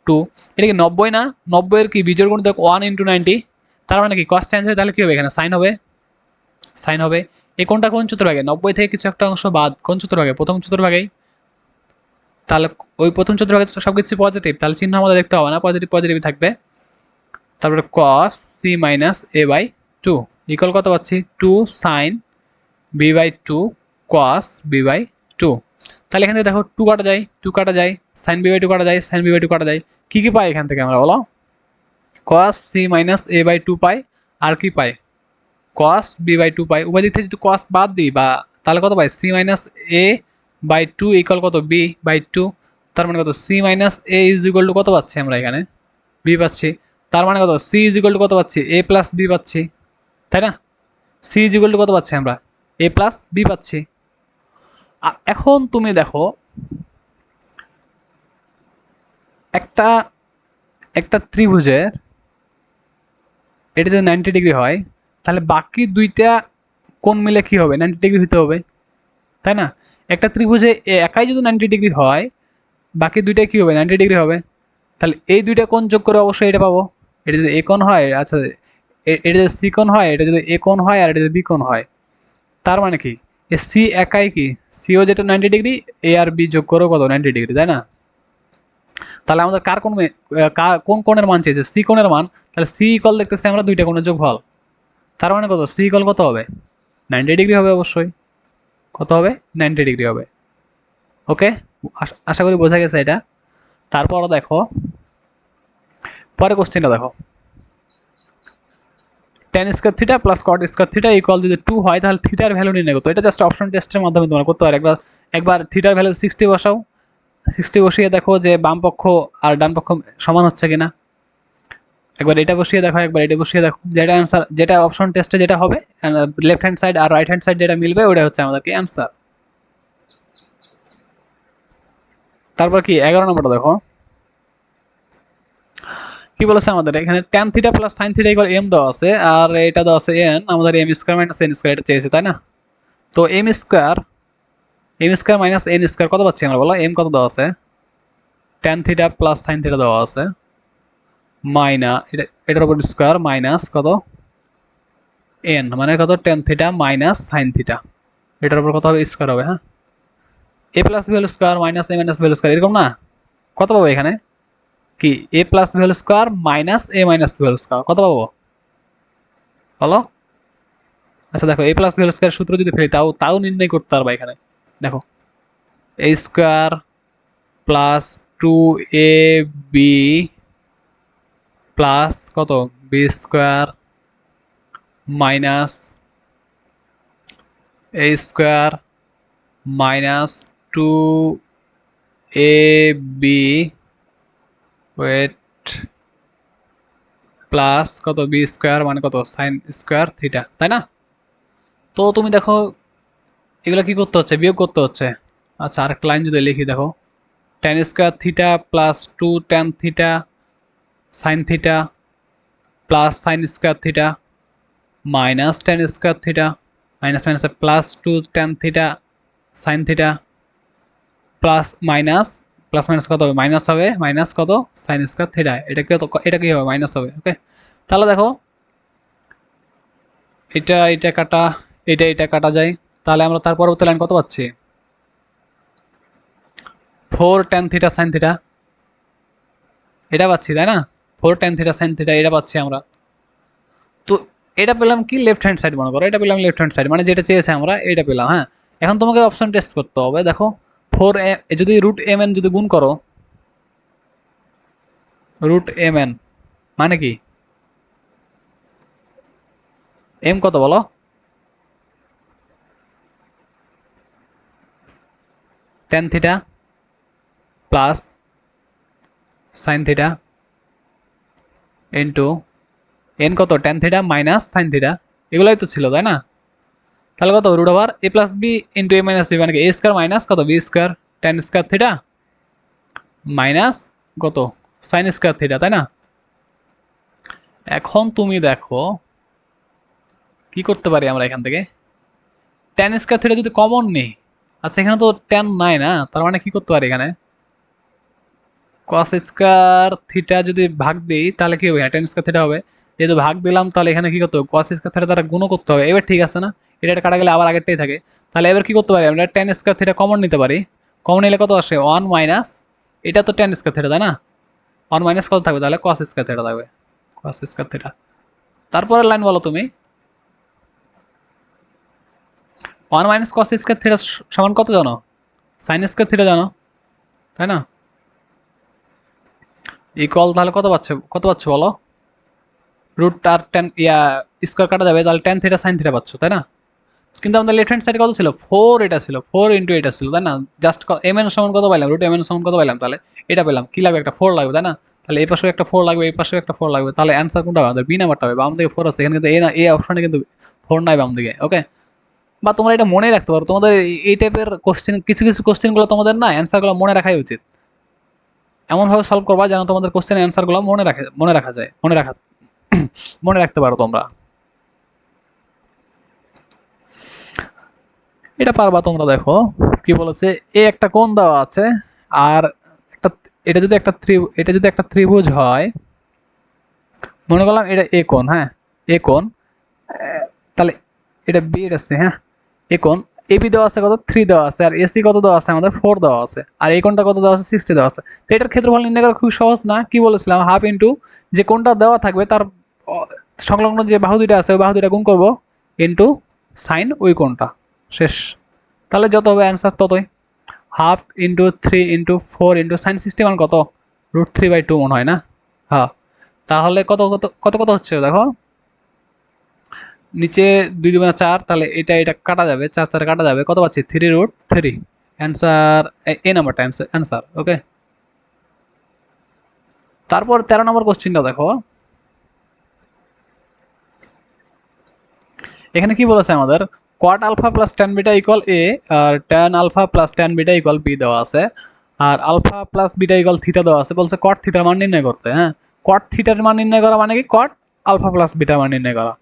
2। এটা কি 90 না? 90 এর কি বিজোড় গুণ দেখো 1 ইন্টু 90, তার মানে কি কস চেঞ্জ হয়, তাহলে কি হবে? এখানে সাইন হবে। সাইন হবে। এই কোনটা কোন চতুর্ভাগে? 90 থেকে কিছু একটা অংশ বাদ কোন চতুর্ভাগে? প্রথম চতুর্ভাগেই। তাহলে ওই প্রথম চতুর্ভাগে সবকিছু পজিটিভ, তাহলে চিহ্ন আমাদের দেখতে হবে না, পজিটিভ পজিটিভই থাকবে। তারপরে cos c minus A by 2 equal কত পাচ্ছি? 2 sine B by 2 cos B by 2। তাহলে এখান থেকে দেখো 2 কাটা যায়, 2 কাটা যায়, সাইন বি বাই 2 কাটা যায়, সাইন বি বাই 2 কাটা যায়। কি কি পাই এখান থেকে আমরা? বলো, cos c minus A by 2 পাই, আর কি পাই? cos b বাই 2 পাই। উভয় দিক থেকে যদি cos বাদ দিই, বা তাহলে কত পাই? c minus a by 2 equal কত? b by 2। তার মানে কত? c minus a is equal to কত পাচ্ছি আমরা এখানে? b পাচ্ছি। তার মানে কত? c ইজ ইকুয়াল টু কত পাচ্ছি? a প্লাস b পাচ্ছি, তাই না? c ইজ ইকুয়াল টু কত পাচ্ছি আমরা? a প্লাস b পাচ্ছি। এখন তুমি দেখো, একটা একটা ত্রিভুজের এটা যদি 90 ডিগ্রি হয়, তাহলে বাকি দুইটা কোণ মিলে কি হবে? 90 ডিগ্রি হতে হবে, তাই না? একটা ত্রিভুজে একাই যদি 90 ডিগ্রি হয়, বাকি দুইটা কি হবে? 90 ডিগ্রি হবে। তাহলে এই দুইটা কোণ যোগ করে অবশ্যই এটা পাবো। এটা যদি এ কোণ হয়, আচ্ছা এটা যদি সি কোণ হয়, এটা যদি এ কোণ হয়, আর এটা যদি বি কোণ হয়, তার মানে কি এ সি একাই কি? সিও যেটা 90 ডিগ্রি, এ আর বি যোগ করেও কত? 90 ডিগ্রি, তাই না? তাহলে আমাদের কার কোণ, কোন কোণের মান চেয়েছে? সি কোণের মান। তাহলে সি ইকুয়াল দেখতেছি আমরা দুইটা কোণের যোগফল। তার মানে কত? সি ইকুয়াল কত হবে? 90 ডিগ্রি হবে অবশ্যই। কত হবে? 90 ডিগ্রি হবে। ওকে, আশা করি বোঝা গেছে এটা। তারপর দেখো পরে কোশ্চেনটা দেখো, tan square theta plus cot square theta equal যদি 2 হয়, তাহলে থিটার ভ্যালু নির্ণয় করতে। এটা জাস্ট অপশন টেস্টের মাধ্যমে তোমরা করতে পারো। একবার একবার থিটার ভ্যালু 60 বসাও, 60 বসিয়ে দেখো যে বাম পক্ষ আর ডান পক্ষ সমান হচ্ছে কিনা। একবার এটা বসিয়ে দেখো, একবার এটা বসিয়ে দেখো, যেটা অ্যান্সার, যেটা অপশন টেস্টে যেটা হবে, লেফট হ্যান্ড সাইড আর রাইট হ্যান্ড সাইড যেটা মিলবে, ওটা হচ্ছে আমাদের কি অ্যান্সার। তারপর কি 11 নম্বরটা দেখো, কি বলেছে আমাদের এখানে? tan theta plus sin theta equal m দেওয়া আছে, আর এটা দেওয়া আছে n, আমাদের m square minus n square এটা চেয়েছে, তাই না? তো m square minus n square কত পাচ্ছি আমরা? বলো, m কত দেওয়া আছে? tan theta plus sin theta দেওয়া আছে, মাইনাস এটার উপর স্কয়ার মাইনাস কত n, মানে কত? tan theta minus sin theta, এটার উপর কত হবে? স্কয়ার হবে। হ্যাঁ, a plus b whole square minus a minus b whole square, এরকম না? কত পাবো এখানে? কি a plus b whole square minus a minus b whole square, কত পাবো বলো? আচ্ছা দেখো, a plus b whole square সূত্র যদি ফেলি, তাও তাও নির্ণয় করতে পারবা এখানে। দেখো, a square plus 2ab plus কত? B square minus A square minus two A B wait plus কত বি স্কোয়ার মানে কত সাইন স্কোয়ার থিটা, তাই না? তো তুমি দেখো এগুলো কি করতে হচ্ছে, বিয়োগ করতে হচ্ছে। আচ্ছা আরেকটা লাইন যদি লিখি, দেখো tan square theta plus two tan theta sine theta plus sine square theta minus tan square theta minus minus plus two tan theta sine theta plus minus plus minus কত হবে, মাইনাস হবে, minus কত sine square theta, এটা কি হবে minus হবে। ওকে, তাহলে দেখো এটা কাটা, এটা কাটা যায়, তাহলে আমরা তার পরবর্তী লাইন কত পাচ্ছি, four ten theta sine theta, এটা পাচ্ছি তাই না, four ten theta sine theta এটা পাচ্ছি আমরা। তো এটা পেলাম কি লেফট হ্যান্ড সাইড, মনে করো এটা পেলাম লেফট হ্যান্ড সাইড, মানে যেটা চেয়েছে আমরা এটা পেলাম। হ্যাঁ, এখন তোমাকে অপশন টেস্ট করতে হবে। দেখো ফোর যদি রুট এম এন যদি গুণ করো, রুট এম এন মানে কি, এম কত বলো, tan theta plus sine theta into N কত tan theta minus sine theta, এগুলাই তো ছিল তাই না। তাহলে কত root over A plus B into A minus B মানে কি এ স্কোয়ার মাইনাস কত B square tan square theta minus কত সাইন স্কোয়ার থিটা, তাই না। এখন তুমি দেখো কি করতে পারি আমরা এখান থেকে, টেন স্কোয়ার থিটা যদি কমন নেই, আচ্ছা এখানে তো টেন নাই না, তার মানে কি করতে পারি এখানে কস স্কোয়ার থিটা যদি ভাগ দিই তাহলে কি হবে, টেন স্কোয়ার থিটা হবে, যেহেতু ভাগ দিলাম তাহলে এখানে কি করতে হবে কস স্কোয়ার থিটা দ্বারা গুণ করতে হবে। এবার ঠিক আছে না, এটা কাটা গেলে আবার আগেরটাই থাকে, তাহলে এবার কি করতে পারি আমরা টেন স্কোয়ার থিটা কমন নিতে পারি, কমন নিলে কত আসে ওয়ান মাইনাস, এটা তো টেন স্কোয়ার থিটা তাই না, ওয়ান মাইনাস কত থাকবে তাহলে কস স্কোয়ার থিটা থাকবে, কস স্কোয়ার থিটা। তারপরের লাইন বলো তুমি, one minus cos square theta সমান কত জানো, সাইন স্কোয়ার থিটা জানো তাই না, ইকুয়াল তাহলে কত পাচ্ছ বলো, রুট আর টেন স্কোয়ার কাটা যাবে তাহলে টেন থিটা সাইন থিটা পাচ্ছ তাই না। কিন্তু আমাদের লেফট হ্যান্ড সাইডে কত ছিল, ফোর, এটা ছিল ফোর ইন্টু এটা ছিল তাই না, জাস্ট এম এন সমান কত পাইলাম, রুট এম এন সমান কত পাইলাম, তাহলে এটা পেলাম, কি লাগবে একটা ফোর লাগবে তাই না, তাহলে এই পাশেও একটা ফোর লাগবে এই পাশেও একটা ফোর লাগবে, তাহলে অ্যান্সার কোনটা হবে আমাদের, বি নাম্বারটা হবে, বাম দিকে ফোর আছে এখানে, কিন্তু এই অপশনে কিন্তু ফোর নাই বাম দিকে। ওকে, বা তোমরা এটা মনে রাখতে পারো, তোমাদের এই টাইপের কোশ্চেন কিছু কিছু কোশ্চেনগুলো তোমাদের না অ্যান্সারগুলো মনে রাখাই উচিত, এমনভাবে সলভ করবা যেন তোমাদের কোশ্চেনের অ্যান্সারগুলো মনে রাখা যায়, মনে রাখতে পারো তোমরা, এটা পারবা তোমরা। দেখো কি বলেছে, এ একটা কোণ দেওয়া আছে, আর একটা এটা যদি একটা ত্রিভুজ হয়, মনে করলাম এটা এ কোণ, হ্যাঁ এ কোণ, তাহলে এটা বি এর আছে, হ্যাঁ এ কোণ এবি দেওয়া আছে কত থ্রি দেওয়া আছে, আর এসি কত দেওয়া আছে আমাদের ফোর দেওয়া আছে, আর এই কোণটা কত দেওয়া আছে সিক্সটি দেওয়া আছে। তো এটার ক্ষেত্রফল নির্ণয় করা খুব সহজ না, কি বলেছিলাম হাফ ইন্টু যে কোণটা দেওয়া থাকবে তার সংলগ্ন যে বাহু দুইটা আছে ওই বাহু দুইটা গুণ করবো ইন্টু সাইন ওই কোণটা, শেষ। তাহলে যত হবে অ্যান্সার ততই, half into three into four into sign sixty মান কত রুট থ্রি বাই টু মনে হয় না, হ্যাঁ। তাহলে কত কত কত কত হচ্ছে দেখো, নিচে দুই দুগুণে চার, তাহলে এটা কাটা যাবে, চার চার কাটা যাবে, কত পাচ্ছি থ্রি রুট থ্রি, অ্যান্সার এই নাম্বারটা অ্যান্সার। ওকে, তারপর 13 নম্বর কোশ্চেনটা দেখো, এখানে কি বলেছে আমাদের cot alpha plus tan beta equal A, আর tan alpha plus tan beta equal B দেওয়া আছে, আর alpha plus beta equal theta দেওয়া আছে, বলছে কট থিটার মান নির্ণয় করতে। হ্যাঁ, কট থিটার মান নির্ণয় করা মানে কি কট আলফা প্লাস বিটা মান নির্ণয় করা,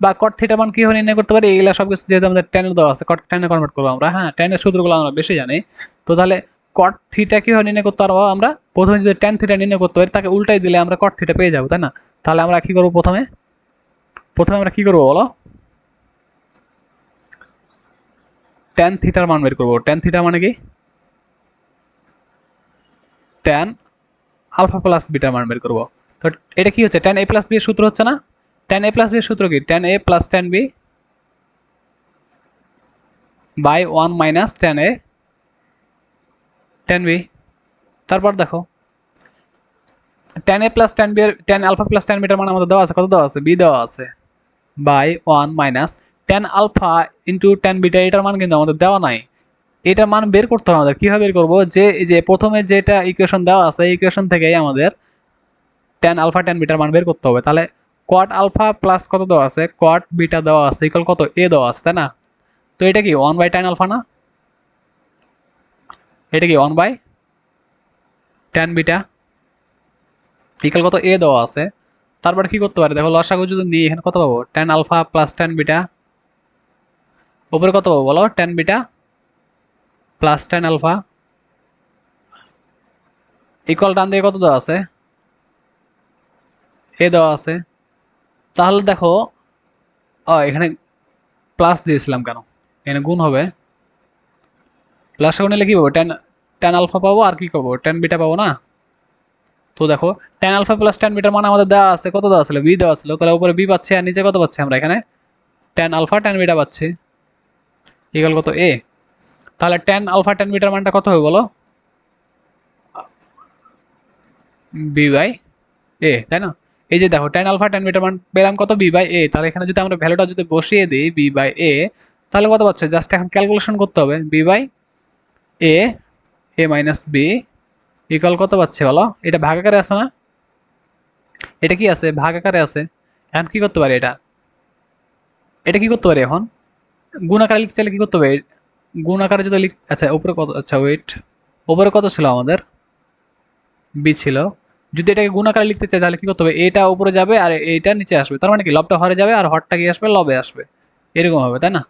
বা কট থিটার মান কিভাবে নির্ণয় করতে পারি, এইগুলা সব কিছু যেহেতু আমাদের টেনে দেওয়া আছে কট টেনে কনভার্ট করবো আমরা, হ্যাঁ টেনের সূত্রগুলো আমরা বেশি জানি। তো তাহলে কট থিটা কিভাবে নির্ণয় করতে পারবো আমরা, প্রথমে যদি টেন থিটা নির্ণয় করতে পারি তাকে উল্টাই দিলে আমরা কট থিটা পেয়ে যাবো তাই না। তাহলে আমরা কি করবো, প্রথমে প্রথমে আমরা কি করবো বলো, টেন থিটার মান বের করবো, টেন থিটা মানে কি টেন আলফা প্লাস বিটার মান বের করবো। তো এটা কি হচ্ছে, টেন এ প্লাস বি এর সূত্র হচ্ছে না, টেন এ প্লাস বি এর সূত্র কি tan A plus tan B by one minus tan A tan B. তারপর দেখো tan A plus tan B এর টেন আলফা প্লাস টেন বিটার মান আমাদের দেওয়া আছে, কত দেওয়া আছে? বি দেওয়া আছে by one minus tan alpha into tan beta, এটার মান কিন্তু আমাদের দেওয়া নাই। এটার মান বের করতে হবে আমাদের। কীভাবে বের করবো? যে প্রথমে যেটা ইকুয়েশন দেওয়া আছে এই ইকুয়েশন থেকেই আমাদের টেন আলফা টেন বিটার মান বের করতে হবে। তাহলে কোয়াট আলফা প্লাস কত দেওয়া আছে? কোয়াট বিটা দেওয়া আছে ইকুয়াল কত? এ দেওয়া আছে, তাই না? তো এটা কি ওয়ান বাই টেন আলফা না? এটা কি one by tan beta equal কত? এ দেওয়া আছে। তারপরে কি করতে পারে দেখো, লসাগু যদি নিই এখানে কত পাবো? Tan alpha plus tan beta, উপরে কত পাবো বলো? Tan beta plus tan alpha equal ডান দিকে কত দেওয়া আছে? এ দেওয়া আছে। তাহলে দেখো এখানে প্লাস দিয়েছিলাম কেন? এখানে গুণ হবে, প্লাস গুণ নিলে কি পাবো? টেন টেন আলফা পাবো, আর কি পাবো? টেন বিটা পাবো না? তো দেখো টেন আলফা প্লাস টেন বিটার মানে আমাদের দেওয়া আছে, কত দেওয়া ছিল? বি দেওয়া ছিল। তাহলে উপরে বি পাচ্ছি আর নিচে কত পাচ্ছি আমরা? এখানে টেন আলফা টেন বিটা পাচ্ছি ইকুয়াল কত? এ। তাহলে টেন আলফা টেন বিটার মানটা কত হবে বলো? বি বাই এ, তাই না? এই যে দেখো টেন আলফা টেন বিটার মান পেলাম কত? বি বাই এ। তাহলে এখানে যদি আমরা ভ্যালুটা যদি বসিয়ে দিই বি বাই এ, তাহলে কত পাচ্ছে? জাস্ট এখন ক্যালকুলেশন করতে হবে। B by A, A minus B equal কত পাচ্ছে বলো? এটা ভাগ আকারে আছে না? এটা কি আছে? ভাগ আকারে আছে। এখন কি করতে পারি? এটা কি করতে পারি এখন? গুণ আকারে লিখতে চাইলে কি করতে হবে? গুণ আকারে যদি আচ্ছা উপরে কত? আচ্ছা ওয়েট, উপরে কত ছিল আমাদের? বি ছিল। যদি এটাকে গুণ আকারে লিখতে চাই তাহলে কি করতে হবে? এটা উপরে যাবে আর এইটা নিচে আসবে। তার মানে কি লবটা হরে যাবে আর হরটা কি আসবে? লবে আসবে। এরকম হবে, তাই না?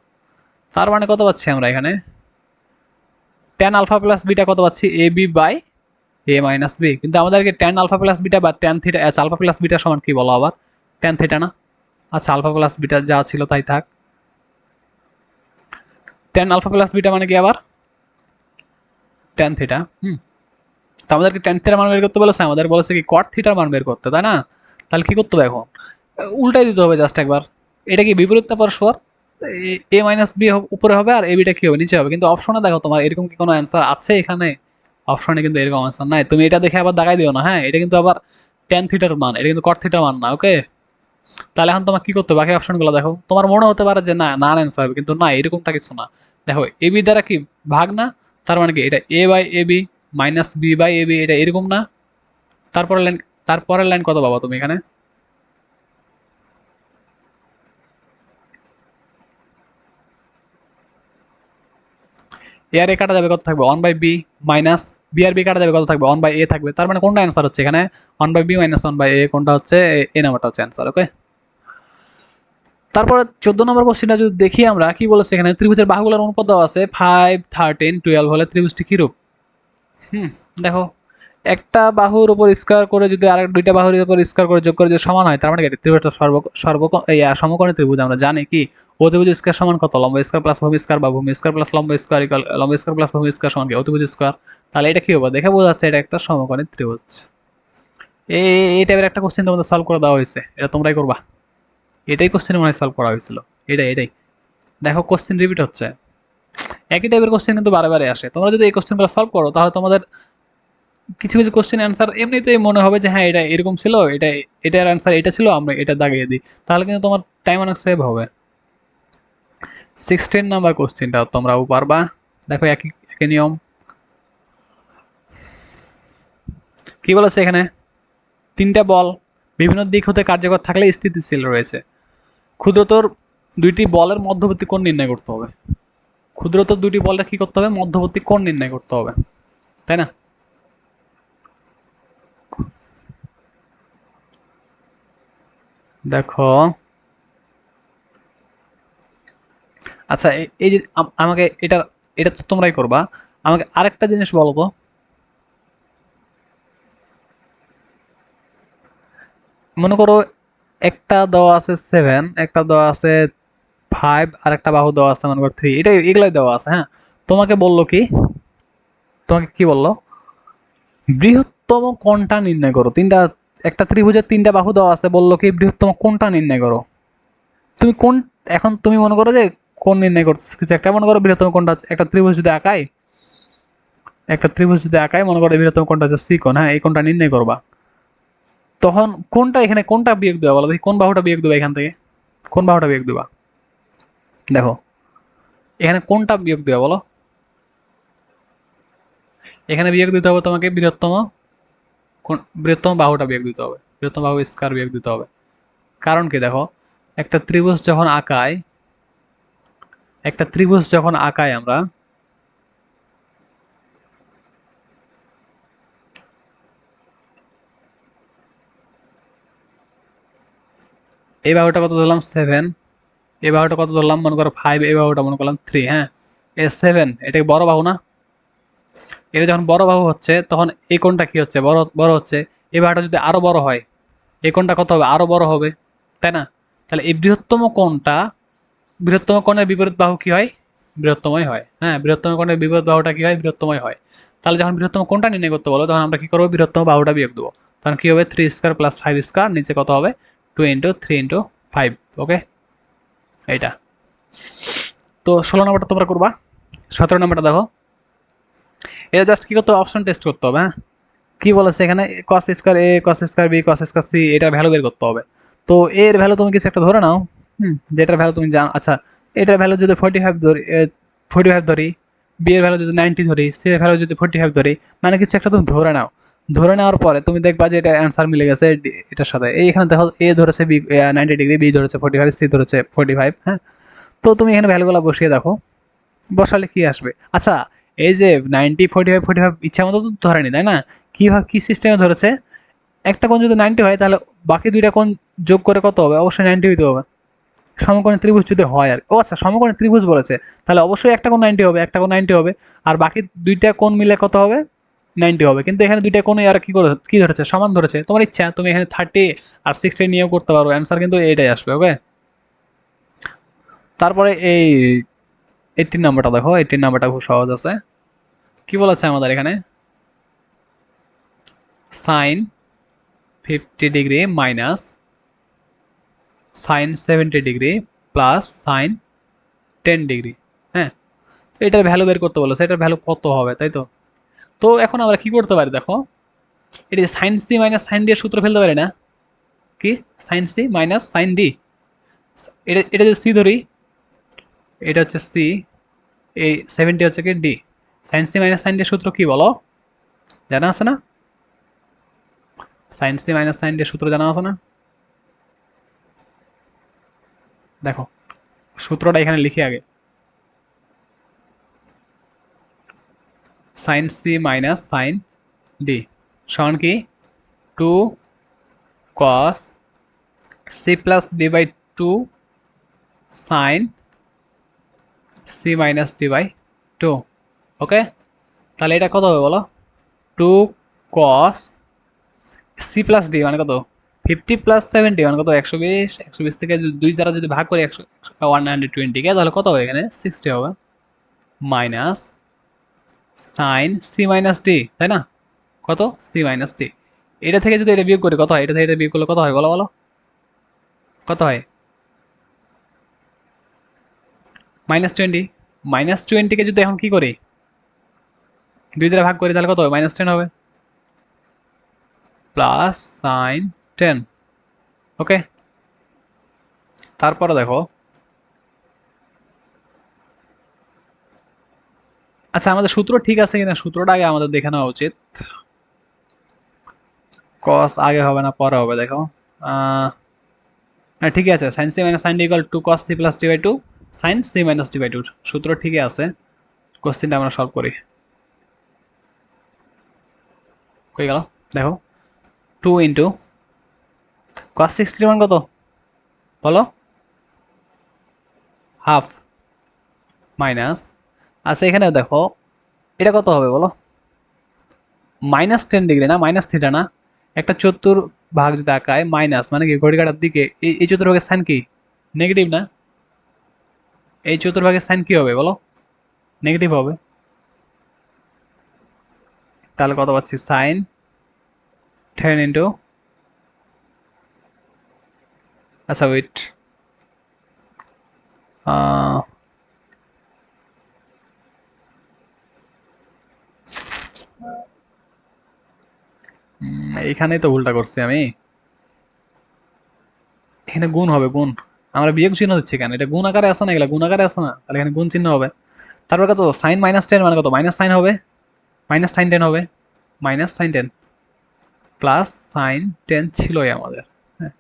তার মানে কত পাচ্ছি আমরা এখানে? টেন আলফা প্লাস বিটা কত পাচ্ছি? A B by A minus B. কিন্তু আমাদেরকে টেন আলফা প্লাস বিটা বা টেন থিটা, আচ্ছা আলফা প্লাস বিটা সমান কি বলো আবার? টেন থিটা না? আচ্ছা আলফা প্লাস বিটা যা ছিল তাই থাক। টেন আলফা প্লাস বিটা মানে কি আবার? Tan theta. তো আমাদেরকে টেন থিটার মান বের করতে বলেছে, আমাদের বলেছে কি কট থিটার মান বের করতে, তাই না? তাহলে কি করতে হবে এখন? উল্টাই দিতে হবে জাস্ট একবার। এটা কি বিপরীত না পরস্পর? এ মাইনাস বি উপরে হবে আর এ বিটা কি হবে? নিচে হবে। কিন্তু অপশনে দেখো তোমার এরকম কি কোনো অ্যান্সার আছে এখানে? অপশনে কিন্তু এরকম অ্যান্সার নাই। তুমি এটা দেখে আবার দাগাই দিও না, হ্যাঁ? এটা কিন্তু আবার টেন থিটার মান, এটা কিন্তু কট থিটার মান না, ওকে? তাহলে এখন তোমার কি করতে হবে? বাকি অপশনগুলো দেখো। তোমার মনে হতে পারে যে না না অ্যান্সার হবে, কিন্তু না, এরকমটা কিছু না। দেখো এ বি দ্বারা কি ভাগ না? তার মানে কি এটা A by A B minus B by A B, এটা এরকম না? তারপরের লাইন, তারপরের লাইন কত পাবা তুমি এখানে? এ আর এ কাটা যাবে, কত থাকবে? One by B minus B আর বি কাটা যাবে, কত থাকবে? ওয়ান বাই এ থাকবে। তার মানে কোনটা অ্যান্সার হচ্ছে এখানে? One by B minus one by A, কোনটা হচ্ছে? এ নাম্বারটা হচ্ছে অ্যান্সার, ওকে? তারপরে 14 নম্বর কোশ্চেনটা যদি দেখি আমরা, কি বলেছে এখানে? ত্রিভুজের বাহুগুলোর অনুপাত দেওয়া আছে 5 13 12 হলে ত্রিভুজটি কিরূপ? দেখো একটা বাহুর উপর স্কয়ার করে যদি আরেক দুইটা বাহুর উপর স্কয়ার করে যোগ করে যদি সমান হয়, তার মানে কি ত্রিভুজটা সমকোণী ত্রিভুজ। আমরা জানি কি অতিভুজ স্কয়ার সমান কত? লম্ব স্কয়ার প্লাস ভূমি স্কয়ার বা ভূমি স্কয়ার প্লাস লম্ব স্কয়ার ইকুয়াল লম্ব স্কয়ার প্লাস ভূমি স্কয়ার সমান কি অতিভুজ স্কয়ার। তাহলে এটা কি হবে? দেখে বোঝা যাচ্ছে এটা একটা সমকোণী ত্রিভুজ। এই টাইপের একটা কোশ্চেন তোমাদের সলভ করে দেওয়া হয়েছে, এটা তোমরাই করবা। এটাই কোশ্চেন মনে হয় সলভ করা হয়েছিল। এটাই দেখো কোশ্চেন রিপিট হচ্ছে, একই টাইপের কোশ্চেন কিন্তু বারে বারে আসে। তোমরা যদি এই কোশ্চেনগুলো সলভ করো তাহলে তোমাদের কিছু কিছু কোশ্চেন অ্যান্সার এমনিতেই মনে হবে যে হ্যাঁ এটা এরকম ছিল, এটার অ্যান্সার এটা ছিল, আমরা এটা দাগিয়ে দিই। তাহলে কিন্তু তোমার টাইম অনেক সেভ হবে। 16 নাম্বার কোশ্চেনটা তোমরাও পারবা। দেখো একই একই নিয়ম। কি বলেছে এখানে? তিনটা বল বিভিন্ন দিক হতে কার্যকর থাকলে স্থিতিশীল রয়েছে। ক্ষুদ্রতর দুইটি বলের মধ্যবর্তী কোণ নির্ণয় করতে হবে। ক্ষুদ্রতর দুইটি বলের কি করতে হবে? মধ্যবর্তী কোণ নির্ণয় করতে হবে, তাই না? দেখো আচ্ছা এই যে আমাকে এটা এটা তো তোমরাই করবা। আমাকে আরেকটা জিনিস বলো তো, মনে করো একটা দেওয়া আছে 7, একটা দেওয়া আছে 5 আর একটা বাহু দেওয়া আছে মনে করো 3, এটা এগুলাই দেওয়া আছে, হ্যাঁ? তোমাকে বললো কি, তোমাকে কি বললো? বৃহত্তম কোণটা নির্ণয় করো। তিনটা, একটা ত্রিভুজের তিনটা বাহু দেওয়া আছে, বললো কি বৃহত্তম কোণটা নির্ণয় করো। তুমি কোন, এখন তুমি মনে করো যে কোণ নির্ণয় করছো কিছু একটা, মনে করো বৃহত্তম কোণটা একটা ত্রিভুজ যদি আঁকাই, একটা ত্রিভুজ যদি আঁকাই মনে করো বৃহত্তম কোণটা হচ্ছে সি কোণ, হ্যাঁ? এই কোণটা নির্ণয় করবা। তখন কোনটা এখানে কোনটা বিয়োগ দেওয়া বলো দেখি, কোন বাহুটা বিয়োগ দেবা এখান থেকে, কোন বাহুটা বিয়োগ দেবা? দেখো এখানে কোনটা বিয়োগ দেওয়া বলো, এখানে বিয়োগ দিতে হবে তোমাকে বৃহত্তম, বৃহত্তম বাহুটা বিয়োগ দিতে হবে, বৃহত্তম বাহু স্কয়ার বিয়োগ দিতে হবে। কারণ কি দেখো, একটা ত্রিভুজ যখন আঁকায়, একটা ত্রিভুজ যখন আঁকায় আমরা, এই বাহুটা কত ধরলাম 7, এই বাহুটা কত ধরলাম মনে করো 5, এই বাহুটা মনে করলাম 3, হ্যাঁ এ 7, এটা কি বড় বাহু না? এটা যখন বড় বাহু হচ্ছে তখন এই কোণটা কি হচ্ছে, বড় বড় হচ্ছে। এই বাহুটা যদি আরো বড় হয় এই কোণটা কত হবে, আরো বড় হবে, তাই না? তাহলে এই বৃহত্তম কোণটা, বৃহত্তম কোণের বিপরীত বাহু কি হয়, বৃহত্তমই হয়। হ্যাঁ, বৃহত্তম কোণের বিপরীত বাহুটা কি হয়, বৃহত্তমই হয়। তাহলে যখন বৃহত্তম কোণটা নির্ণয় করতে বলো তখন আমরা কি করবো, বৃহত্তম বাহুটা বিয়োগ দেবো। তখন কি হবে, 3 স্কয়ার প্লাস 5 স্কয়ার, নিচে কত হবে 2 × 3 × 5। ওকে, এইটা। তো 16 নম্বরটা তোমরা করবা। 17 নম্বরটা দেখো, এটা জাস্ট কি করতে হবে, অপশন টেস্ট করতে হবে। হ্যাঁ, কি বলেছে এখানে, cos square A cos square B cos square C, এটার ভ্যালু বের করতে হবে। তো এর ভ্যালু তুমি কিছু একটা ধরে নাও, যেটার ভ্যালু তুমি জানো। আচ্ছা, এটার ভ্যালু যদি 45 ধরি, 45 ধরি, বি এর ভ্যালু যদি 90 ধরি, সি এর ভ্যালু যদি 45 ধরি, মানে কিছু একটা তুমি ধরে নাও। ধরে নেওয়ার পরে তুমি দেখবা যে এটা অ্যান্সার মিলে গেছে এটার সাথে। এখানে দেখো এ ধরেছে বি 90 ডিগ্রি, বি ধরেছে 45, সি ধরেছে 45। হ্যাঁ, তো তুমি এখানে ভ্যালুগুলো বসিয়ে দেখো, বসালে কি আসবে। আচ্ছা, এই যে 90 45 45 ইচ্ছা মতো তো ধরেনি, তাই না? কিভাবে কি সিস্টেমে ধরেছে, একটা কোণ যদি 90 হয় তাহলে বাকি দুইটা কোণ যোগ করে কত হবে, অবশ্যই 90 হইতে হবে। সমকোণী ত্রিভুজ যদি হয় আর, ও আচ্ছা সমকোণী ত্রিভুজ বলেছে, তাহলে অবশ্যই একটা কোণ 90 হবে, একটা কোণ 90 হবে, আর বাকি দুইটা কোণ মিলে কত হবে, 90 হবে। কিন্তু এখানে দুইটা কোণই আর কি করে, কি ধরেছে, সমান ধরেছে। তোমার ইচ্ছা, তুমি এখানে 30 আর 60 নিয়েও করতে পারো, অ্যান্সার কিন্তু এটাই আসবে। ওকে, তারপরে এই 18 নম্বরটা দেখো, 18 নম্বরটা খুব সহজ আছে। কি বলেছে আমাদের এখানে, sine 50 degree minus sine 70 degree plus sine 10 degree. হ্যাঁ, তো এটার ভ্যালু বের করতে বলেছে, এটার ভ্যালু কত হবে, তাই তো? তো এখন আমরা কি করতে পারি দেখো, এটা sine C minus sine D এর সূত্র ফেলতে পারি না? কি, sine C minus sine D, এটা এটা যদি সি ধরি, এটা হচ্ছে সি, এই 70 হচ্ছে কি D. Sine C minus sine D এর সূত্র কি বলো, জানা আছে না? Sine C minus sine D এর সূত্র জানা আছে না? দেখো সূত্রটা এখানে লিখি আগে, sine C minus sine D সমান কি, 2 cos C plus D by 2 sine C minus D by 2। Okay, তাহলে এটা কত হবে বলো, 2 cos সি প্লাস ডি মানে কত, 50 প্লাস 70 মানে কত, 120। 120 থেকে দুই দ্বারা যদি ভাগ করি 120 কে, তাহলে কত হবে, এখানে 60 হবে, minus sine C minus D, তাই না? কত, সি মাইনাস ডি। এটা থেকে যদি এটা বিয়োগ করি কত হয়, এটা থেকে এটা বিয়োগ করলে কত হয় বলো, বলো কত হয়, -20। -20কে যদি এখন কি করি, দুই দ্বারা ভাগ করি, তাহলে কত হবে, -10 হবে, প্লাস সাইন 10। ওকে, তারপরে দেখো, আচ্ছা আমাদের সূত্র ঠিক আছে কিনা, সূত্রটা আগে আমাদের দেখে নেওয়া উচিত। কস আগে হবে না পরে হবে, দেখো হ্যাঁ ঠিকই আছে, sine C minus sine D equal to cos C plus D by two sine C minus D by two, সূত্র ঠিকই আছে। কোশ্চেনটা আমরা সলভ করি, কই গেল, দেখো 2 কস 60 মান কত বলো, হাফ, মাইনাস, আচ্ছা এখানে দেখো এটা কত হবে বলো, -10 ডিগ্রি না, মাইনাস থিটা না, একটা চতুর্ভাগ যদি আঁকায় মাইনাস মানে কি, ঘড়ি কাটার দিকে এই চতুর্ভাগের সাইন কি, নেগেটিভ না? এই চতুর্ভাগের সাইন কি হবে বলো, নেগেটিভ হবে। তাহলে কত পাচ্ছি, সাইন 10 আচ্ছা ওয়েট, এইখানেই তো ভুলটা করছি আমি। এখানে গুণ হবে, গুণ। আমরা বিয়োগ চিহ্ন দিচ্ছি কেন? এটা গুণ আকারে আসে না, এগুলা গুণ আকারে আসে না, তাহলে এখানে গুণ চিহ্ন হবে। তারপর কত সাইন -10 মানে কত? মাইনাস সাইন হবে, মাইনাস সাইন 10 হবে, মাইনাস সাইন 10 প্লাস সাইন 10 ছিলই আমাদের। হ্যাঁ,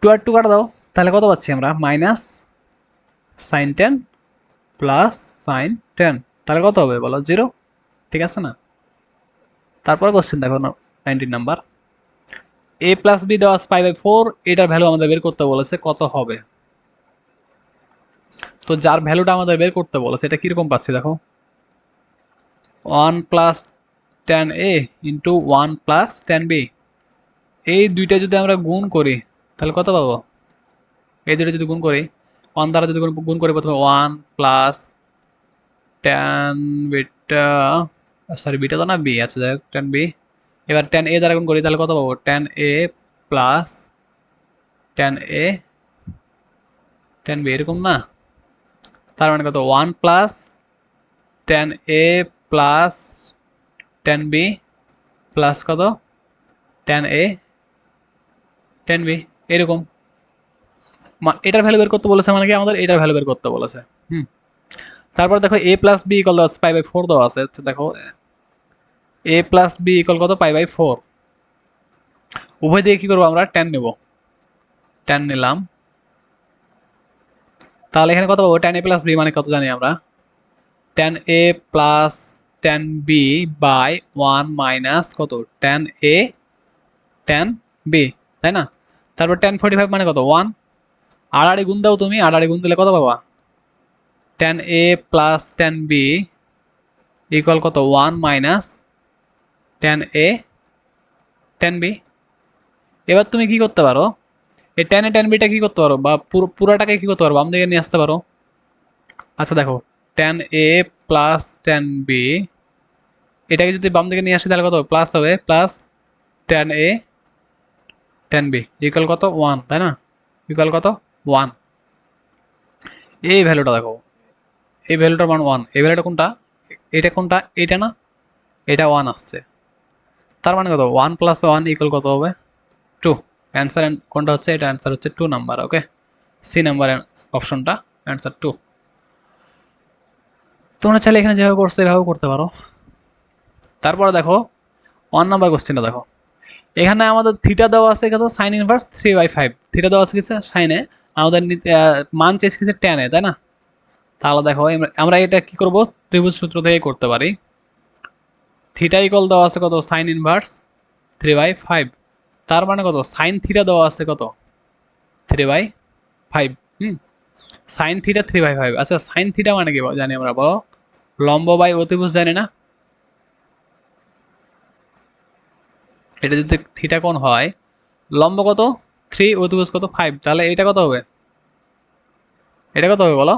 2 আর 2 কাটা দাও, তাহলে কত পাচ্ছি আমরা? মাইনাস সাইন 10 প্লাস সাইন 10, তাহলে কত হবে বলো? 0। ঠিক আছে না? তারপরে কোশ্চেন দেখো 19 নাম্বার। a প্লাস বি দেওয়া আছে π/4, এটার ভ্যালু আমাদের বের করতে বলেছে, কত হবে? তো যার ভ্যালুটা আমাদের বের করতে বলেছে এটা কিরকম পাচ্ছি দেখো, 1 plus 10a into 1 plus 10b। এই দুইটা যদি আমরা গুণ করি তাহলে কত পাবো? এই দুটো যদি গুণ করি, 1 দ্বারা যদি গুণ করি, প্রথমে 1 প্লাস 10 বিটা, সরি বিটা তো না, বি, আচ্ছা যাই হোক 10b। এবার 10a দ্বারা গুণ করি তাহলে কত পাবো? 10a প্লাস 10a 10b, এরকম না? তার মানে কত? 1 plus 10a plus 10b plus কত? 10a 10b, এরকম। এটার ভ্যালু বের করতে বলেছে, মানে কি আমাদের এটার ভ্যালু বের করতে বলেছে। তারপর দেখো a প্লাস বি ইকুয়াল দেওয়া আছে π/4 দেওয়া আছে। দেখো a প্লাস বি ইকুয়াল কত? π/4। উভয় দিকে কি করবো আমরা? 10 নেব, 10 নিলাম। তাহলে এখানে কত পাবো? 10a প্লাস বি মানে কত জানি আমরা? 10a plus 10b by 1 minus কত? 10a 10b, তাই না? তারপর 1045 মানে কত? 1। আড়াআড়ি গুণ দাও তুমি, আড়াআড়ি গুণ দিলে কত পাবা? 10a প্লাস 10b ইকুয়াল কত? 1 মাইনাস 10a 10b। এবার তুমি কি করতে পারো? এই 10a 10bটা কি করতে পারো, বা পুরাটাকে কি করতে পারো? বাম দিকে নিয়ে আসতে পারো। আচ্ছা দেখো 10a প্লাস 10b, এটাকে যদি বাম দিকে নিয়ে আসি তাহলে কত প্লাস হবে? প্লাস 10a 10b ইকুয়াল কত? 1, তাই না? ইকুয়াল কত? 1। এই ভ্যালুটা দেখো, এই ভ্যালুটার মান 1। এই ভ্যালুটা কোনটা? এটা কোনটা? এটা না, এটা 1 আসছে। তার মানে কত? 1 প্লাস 1 ইকুয়াল কত হবে? 2। অ্যান্সার কোনটা হচ্ছে? এটা অ্যান্সার হচ্ছে 2 নাম্বার। ওকে, সি নাম্বার অপশনটা অ্যান্সার 2। তোমরা চাইলে এখানে যেভাবে করছো এভাবেও করতে পারো। তারপরে দেখো 1 নাম্বার কোশ্চেনটা দেখো, এখানে আমাদের থিটা দেওয়া আছে কত? Sign inverse 3/5। থিটা দেওয়া আছে কিছু সাইনে, আমাদের মান চেয়েছে কিছু ট্যানে, তাই না? তাহলে দেখো আমরা এটা কি করব? ত্রিভুজ সূত্র থেকে করতে পারি। থিটা ইকুয়াল দেওয়া আছে কত? Sign inverse 3/5। তার মানে কত? সাইন থিটা দেওয়া আছে কত? 3/5। Sine theta 3/5। আচ্ছা সাইন থিটা মানে কি জানি আমরা, বলো? লম্ব বাই অতিভুজ, জানি না? এটা যদি থিটা কোণ হয়, লম্ব কত? 3, অতিভুজ কত? 5, তাহলে এটা কত হবে? এটা কত হবে বলো?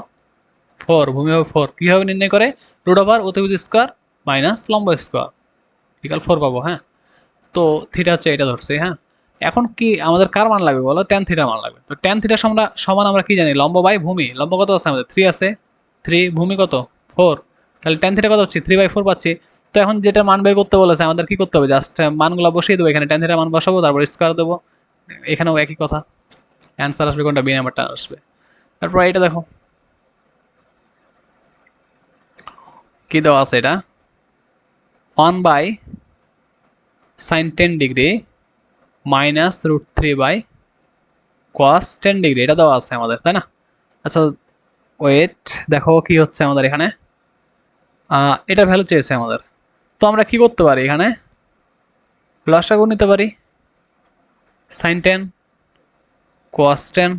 4, ভূমি হবে 4। কিভাবে নির্ণয় করে? রুট ওভার অতিভুজ স্কোয়ার মাইনাস লম্ব স্কোয়ার ইকুয়াল 4 পাবো। হ্যাঁ, তো থিটা হচ্ছে এটা ধরছে। হ্যাঁ, এখন কি আমাদের কার মান লাগবে বলো? ট্যান থিটার মান লাগবে। তো ট্যান থিটার সমান আমরা কি জানি? লম্ব বাই ভূমি। লম্ব কত আছে আমাদের? 3 আছে, 3, ভূমি কত? 4। তাহলে ট্যান থিটা কত হচ্ছে? 3/4 পাচ্ছি। তো এখন যেটা মান বের করতে বলেছে আমাদের কি করতে হবে? জাস্ট মানগুলো বসিয়ে দেবো এখানে, ট্যান থিটার মান বসাবো, তারপর স্কোয়ার দেবো। এখানেও একই কথা, অ্যান্সার আসবে কোনটা? বি নাম্বারটা আসবে। তারপর এটা দেখো কি দেওয়া আছে, এটা 1 by sine 10 degree minus √3 by cos 10 degree, এটা দেওয়া আছে আমাদের, তাই না? আচ্ছা ওয়েট, দেখো কি হচ্ছে আমাদের এখানে। এটার ভ্যালু চেয়েছে আমাদের। তো আমরা কি করতে পারি? এখানে লসাগু নিতে পারি। সাইন 10 কস 10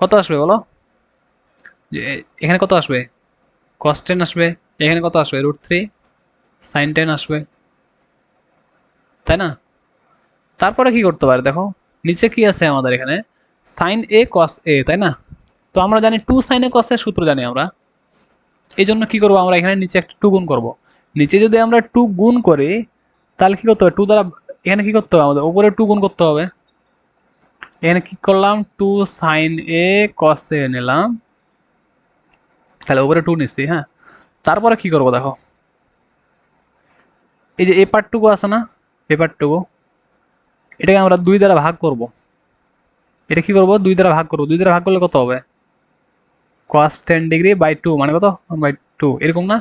কত আসবে বলো? এখানে কত আসবে? কস 10 আসবে। এখানে কত আসবে? √3 সাইন 10 আসবে, তাই না? তারপরে কি করতে পারি দেখো, নিচে কি আছে আমাদের এখানে? সাইন এ কস এ, তাই না? তো আমরা জানি 2 সাইন এ কস এর সূত্র জানি আমরা। এই জন্য কি করবো আমরা? এখানে নিচে একটা 2 গুণ করবো। নিচে যদি আমরা 2 গুণ করি তাহলে কি করতে হবে? 2 দ্বারা এখানে কি করতে হবে? আমাদের উপরে 2 গুণ করতে হবে। এখানে কি করলাম? 2 সাইন এ কস এ নিলাম, তাহলে উপরে 2 নিচ্ছি। হ্যাঁ, তারপরে কি করবো দেখো, এই যে এ পার্টটুকু আছে না, এ পার্টটুকু, এটাকে আমরা 2 দ্বারা ভাগ করব। এটা কি করবো, 2 দ্বারা ভাগ করবো। 2 দ্বারা ভাগ করলে কত হবে, cos 10 ডিগ্রি বাই 2 মানে কত, 1/2 এরকম না,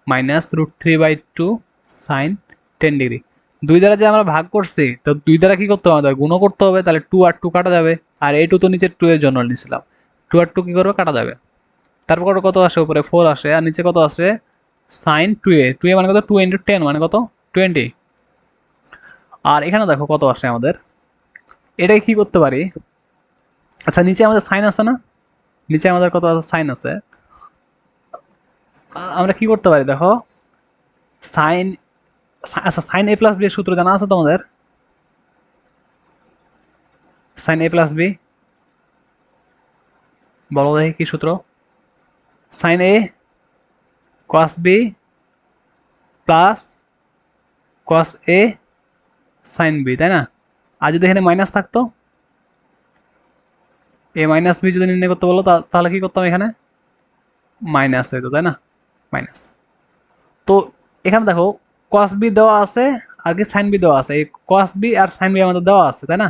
মাইনাস √3/2 সাইন 10 ডিগ্রি। 2 দ্বারা যে আমরা ভাগ করছি, তো 2 দ্বারা কি করতে হবে, আমাদের গুণও করতে হবে, তাহলে 2 আর 2 কাটা যাবে, আর এই 2 তো নিচে 2 এর জন্য নিয়েছিলাম, 2 আর 2 কি করবে, কাটা যাবে। তারপর কত আসে, উপরে 4 আসে, আর নিচে কত আসে, সাইন 2a, 2a মানে কত, 2 ইন্টু 10 মানে কত, 20। আর এখানে দেখো কত আসে আমাদের, এটাই কি করতে পারি, আচ্ছা নিচে আমাদের সাইন আছে না, নিচে আমাদের কত আছে, সাইন আছে, আমরা কি করতে পারি দেখো, সাইন, আচ্ছা সাইন a প্লাস বি এর সূত্র জানা আছে তোমাদের, সাইন a প্লাস বি, বলো দেখি কি সূত্র, sine a cos b plus cos a sine b, তাই না। আর যদি এখানে মাইনাস থাকতো, a মাইনাস বি যদি নির্ণয় করতে বলো, তাহলে কি করতাম, এখানে মাইনাস হইতো, তাই না, মাইনাস। তো এখানে দেখো cos b দেওয়া আছে, আর কি সাইন বি দেওয়া আছে, এই cos b আর সাইন বি আমাদের দেওয়া আছে, তাই না।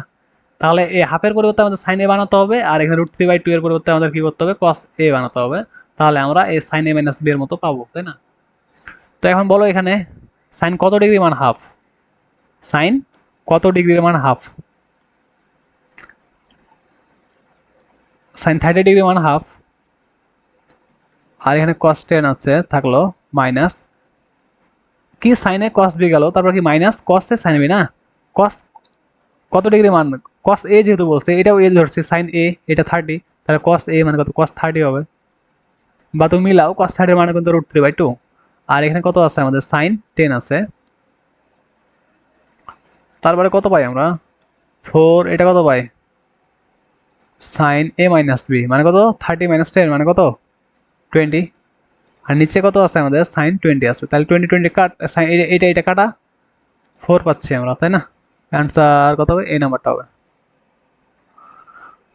তাহলে এই হাফের পরিবর্তে আমাদের সাইন এ বানাতে হবে, আর এখানে √3/2 এর পরিবর্তে আমাদের কি করতে হবে, cos a বানাতে হবে, তাহলে আমরা এই সাইন a মাইনাস বি এর মতো পাবো, তাই না। তো এখন বলো এখানে সাইন কত ডিগ্রি মান হাফ, সাইন কত ডিগ্রির মান হাফ, সাইন 30 ডিগ্রি মান হাফ, আর এখানে cos 10 আছে থাকলো, মাইনাস কি সাইনে cos বি গেল, তারপর কি মাইনাস cos এ সাইন বি না, cos কত ডিগ্রি মান, cos a যেহেতু বলছে, এটাও a ধরছে, সাইন a এটা 30, তাহলে cos a মানে কত, cos 30 হবে, বা তুমি মিলাও cos 30 মানে কিন্তু √3/2, আর এখানে কত আছে আমাদের, সাইন 10 আছে, তারপরে কত পাই আমরা, 4, এটা কত পাই, সাইন a মাইনাস বি মানে কত, 30 মাইনাস 10 মানে কত, 20, আর নিচে কত আছে আমাদের, সাইন 20 আছে, তাহলে 20 20 কাট, এটা কাটা, 4 পাচ্ছি আমরা, তাই না। অ্যান্সার কত হবে, এই নাম্বারটা হবে।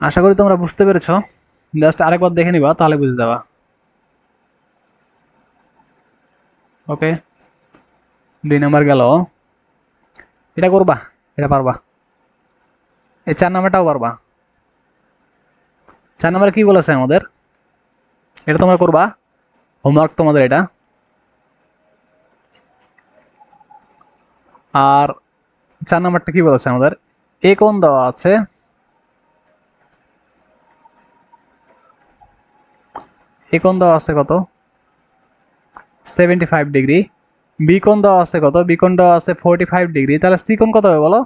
আশা করি তোমরা বুঝতে পেরেছো, জাস্ট আরেকবার দেখে নিবা তাহলে বুঝে যাবা। ওকে, 2 নাম্বার গেল, এটা করবা, এটা পারবা, এই 4 নাম্বারটাও পারবা। 4 নাম্বারে কি বলেছে আমাদের, এটা তোমরা করবা, হোমওয়ার্ক তোমাদের এটা। আর 4 নাম্বারটা কি বলেছে আমাদের, এ কোণ দেওয়া আছে, এ কোণ দেওয়া আছে কত, 75 ডিগ্রি, বি কোণ দেওয়া আছে কত, বি কোণ দেওয়া আছে 45 ডিগ্রি, তাহলে সি কোণ কত হবে বলো,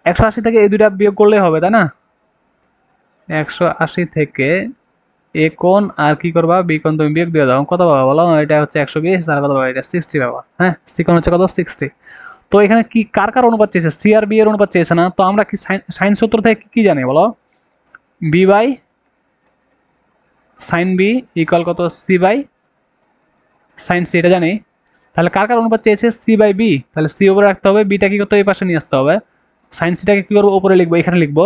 180 থেকে এই দুইটা বিয়োগ করলেই হবে, তাই না। 180 থেকে এ কোণ আর কি করবা, বি কোণ তুমি বিয়োগ দিয়ে দাও, কত পাবা বলো, এটা হচ্ছে 120, তার কত পাবা, এটা 60 পাবা, হ্যাঁ সি কোণ হচ্ছে কত, 60। তো এখানে কি কার কার অনুপাত চেয়েছে, সি আর বি এর অনুপাত চেয়েছে না, তো আমরা কি সাইন সূত্র থেকে কি জানি বলো, B by sine B equal কত, সি বাই সাইন সি, এটা জানি। তাহলে কার কার অনুপাত চেয়েছে, সি বাই বি, তাহলে সি উপরে রাখতে হবে, বিটা কি করতে হবে, এই পাশে নিয়ে আসতে হবে, সাইন সিটাকে কি করবো, উপরে লিখবো, এখানে লিখবো,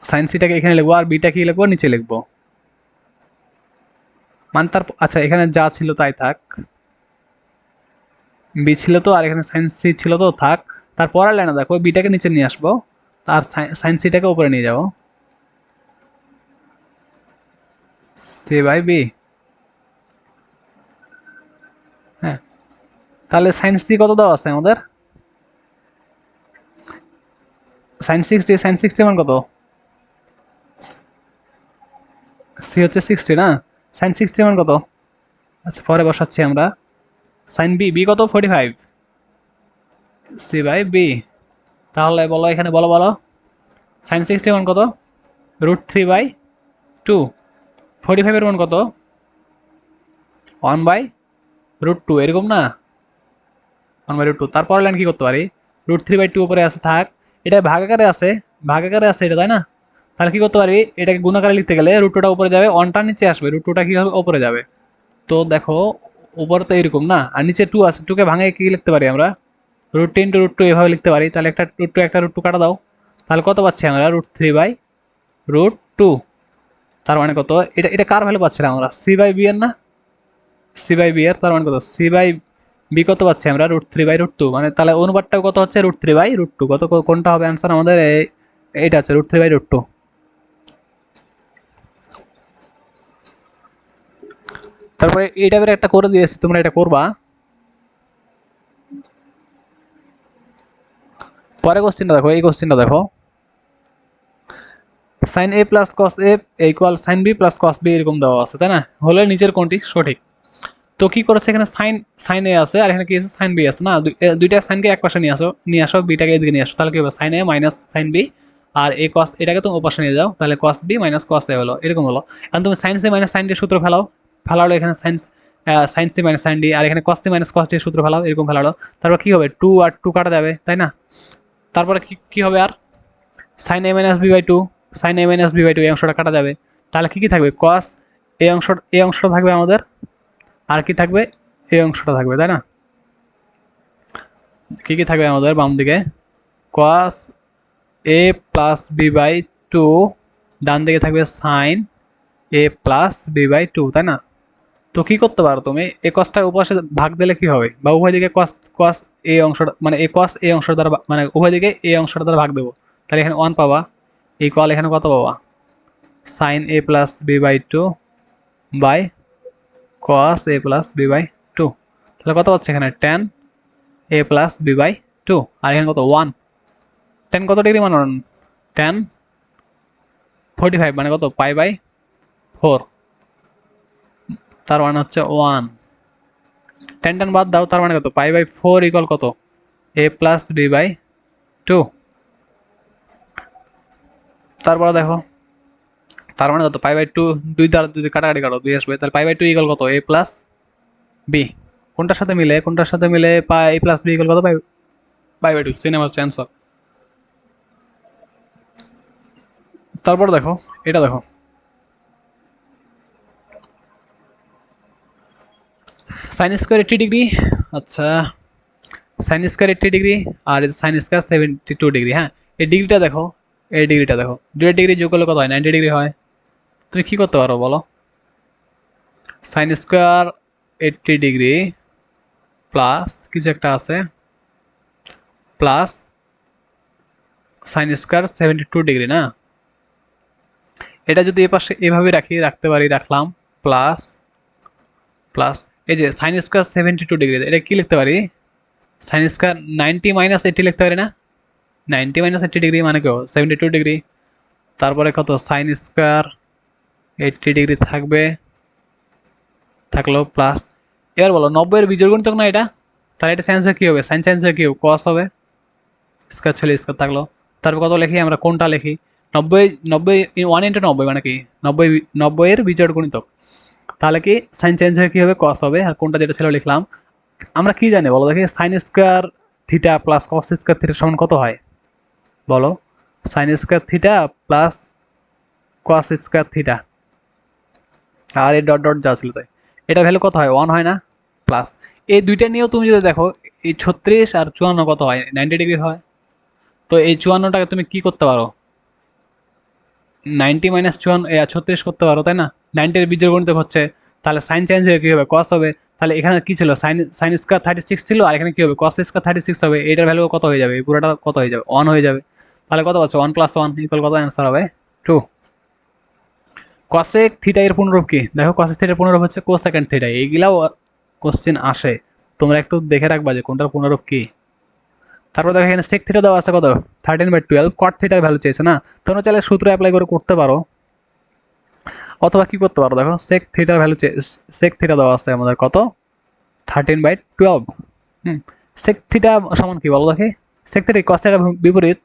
সাইন সিটাকে এখানে লিখবো, আর বিটা কি লিখবো, নিচে লিখবো, মানে তার, আচ্ছা এখানে যা ছিল তাই থাক, বি ছিল তো, আর এখানে সাইন সি ছিল তো থাক, তারপর আর লাইনে দেখো বিটাকে নিচে নিয়ে আসবো, আর সাইন সিটাকে উপরে নিয়ে যাবো, সি বাই বি, হ্যাঁ। তাহলে সাইন সি কত দেওয়া আছে আমাদের, সাইন 60 মান কত, সি হচ্ছে 60 না, সাইন 60 মান কত, আচ্ছা পরে বসাচ্ছি আমরা, সাইন বি, বি কত 45, সি বাই বি, তাহলে বলো এখানে, বলো বলো, সাইন 60 মান কত, √3/2, 45 এর মান কত, 1/√2, এরকম না, 1/√2, তারপর লাইন কি করতে পারি, √3/2 উপরে আছে থাক, এটা ভাগাকারে আছে, ভাগাকারে আছে এটা, তাই না। তাহলে কি করতে পারি, এটাকে গুণাকারে লিখতে গেলে √2টা উপরে যাবে, 1টা নিচে আসবে, √2টা কি হবে, উপরে যাবে। তো দেখো উপরে তো এরকম না, আর নিচে 2 আছে, 2কে ভাঙে কি লিখতে পারি আমরা, √3 * √2 এভাবে লিখতে পারি, তাহলে একটা √2 একটা √2 কাটা দাও, তাহলে কত পাচ্ছি আমরা, √3/√2, তার মানে কত, এটা এটা কার ভ্যালু পাচ্ছিলাম আমরা, সি বাই বি এর না, সি বাই বি এর, তার মানে কত, সি বাই বি কত পাচ্ছি আমরা √3/√2, মানে তাহলে অনুপাতটাও কত হচ্ছে √3/√2, কত কোনটা হবে অ্যান্সার আমাদের এইটা হচ্ছে √3/√2। তারপরে এই টাইপের একটা করে দিয়েছি, তোমরা এটা করবা। পরে কোশ্চেনটা দেখো, এই কোশ্চেনটা দেখো, sin a plus cos a equal sin b plus cos b এরকম দেওয়া আছে, তাই না? হলে নিচের কোনটি সঠিক? তো কি করেছে এখানে, সাইন এ আছে আর এখানে কি আছে, সাইন বি আছে না, দুইটা সাইনকে এক পাশে নিয়ে আসো, বিটাকে এদিকে নিয়ে আসো, তাহলে কি হবে sign A minus sine B, আর এই কস এটাকে তুমি ওপাশে নিয়ে যাও, তাহলে কস বি মাইনাস কস এ হলো, এরকম হলো। এখন তুমি sine C minus sine D সূত্র ফেলাও এখানে sine C minus sine D, আর এখানে cos C minus cos D সূত্র ফেলাও, এরকম ফেলাও। তারপর কি হবে, 2 আর 2 কাটা যাবে, তাই না? তারপরে কি হবে, আর sine A minus B by two, sine A minus B by two এই অংশটা কাটা যাবে, তাহলে কি থাকবে, কস এই অংশটা থাকবে আমাদের, আর কি থাকবে, এই অংশটা থাকবে, তাই না? কি থাকবে আমাদের বাম দিকে, cos A plus B by two, ডান দিকে থাকবে sine A plus B by two, তাই না? তো কি করতে পারো তুমি, এই কসটা উপাশে ভাগ দিলে কি হবে, বা উভয় দিকে কস কস এই অংশটা মানে এই কস এই অংশটা দ্বারা মানে উভয় দিকে এই অংশটা দ্বারা ভাগ দেবো, তাহলে এখানে 1 পাবা, ইকুয়াল এখানে কত পাবা, sine A plus B by two by cos A plus B by two, তাহলে কত পাচ্ছে এখানে tan A plus B by two, আর এখানে কত 1, tan কত ডিগ্রি মানে tan 45 মানে কত π/4, তার মানে হচ্ছে 1, tan বাদ দাও, তার মানে কত π/4 ইকুয়াল কত, a plus B by two. তারপরে দেখো, তার মানে কত π/2, দুই দ্বারা যদি কাটাকাটি করো 2 আসবে, তাহলে π/2 ইকুয়াল কত, a প্লাস বি, কোনটার সাথে মিলে a প্লাস বি ইকুয়াল কত, π/2, সিনেমা হচ্ছে অ্যান্সার। তারপর দেখো, এটা দেখো, সাইন স্কোয়ার 80 ডিগ্রি, আচ্ছা সাইন স্কোয়ার 80 ডিগ্রি আর সাইন স্কোয়ার 72 ডিগ্রি, হ্যাঁ এই ডিগ্রিটা দেখো, এই ডিগ্রিটা দেখো, দুটো ডিগ্রি যোগ করলে কত হয়, 90 ডিগ্রি হয়। তুমি কি করতে পারো বলো, সাইন স্কোয়ার 80 ডিগ্রি প্লাস কিছু একটা আছে, প্লাস সাইন স্কোয়ার 72 ডিগ্রি না, এটা যদি এ পাশে এভাবে রাখতে পারি, রাখলাম, প্লাস প্লাস এই যে সাইন স্কোয়ার 72 ডিগ্রি, এটা কি লিখতে পারি, সাইন স্কোয়ার 90 মাইনাস 80 লিখতে পারি না, 90 মাইনাস 80 ডিগ্রি মানে কেউ 72 ডিগ্রি, তারপরে কত সাইন স্কোয়ার 80 ডিগ্রি থাকলো প্লাস, এবার বলো 90 এর বিজোড় গুণিতক না এটা, তাহলে এটা চেঞ্জ হয়ে কি হবে, সাইন চেঞ্জ হয়ে কি হবে, কস হবে, স্কোয়ার ছেলে স্কোয়ার থাকলো। তারপর কত লিখি আমরা, কোনটা লিখি, 90 1 × 90 মানে কি 90 এর বিজোড় গুণিতক, তাহলে কি সাইন চেঞ্জ হয়ে কি হবে, কস হবে, আর কোনটা যেটা ছিল লিখলাম। আমরা কি জানি বলো দেখি, sine square theta plus cos square theta সমান কত হয় বলো, sine square theta plus cos square theta, আর এই ডট ডট যা ছিল তাই, এটা ভ্যালু কত হয়, 1 হয় না, প্লাস এই দুইটা নিয়েও তুমি যদি দেখো, এই 36 আর 54 কত হয়, 90 ডিগ্রি হয়। তো এই 54টাকে তুমি কি করতে পারো, 90 মাইনাস 36 করতে পারো, তাই না? 90 এর বীজের গণিতক হচ্ছে, তাহলে সাইন চেঞ্জ হয়ে কি হবে, কস হবে, তাহলে এখানে কি ছিল, সাইন স্কোয়ার 36 ছিল, আর এখানে কি হবে, কস স্কোয়ার 36 হবে, এটার ভ্যালু কত হয়ে যাবে, পুরোটা কত হয়ে যাবে, 1 হয়ে যাবে, তাহলে কত পাচ্ছ, 1 + 1 ইকুয়াল কত, অ্যান্সার হবে 2। কসেক থিটা এর পুনরূপ কি, দেখো কসেক থিটার পুনরূপ হচ্ছে কোসেকেন্ড থিটা, এইগুলাও কোশ্চেন আসে, তোমরা একটু দেখে রাখবা যে কোনটার পুনরূপ কি। তারপর দেখো এখানে সেক থিটা দেওয়া আছে কত, 13/12, কট থিটার ভ্যালু চেয়েছে না, তোমরা চাইলে সূত্র অ্যাপ্লাই করে করতে পারো, অথবা কি করতে পারো, দেখো সেক থিটার ভ্যালু সেক থিটা দেওয়া আছে আমাদের কত, 13/12। সেক থিটা সমান কি বলো দেখি, সেক থিটা কস থিটার বিপরীত,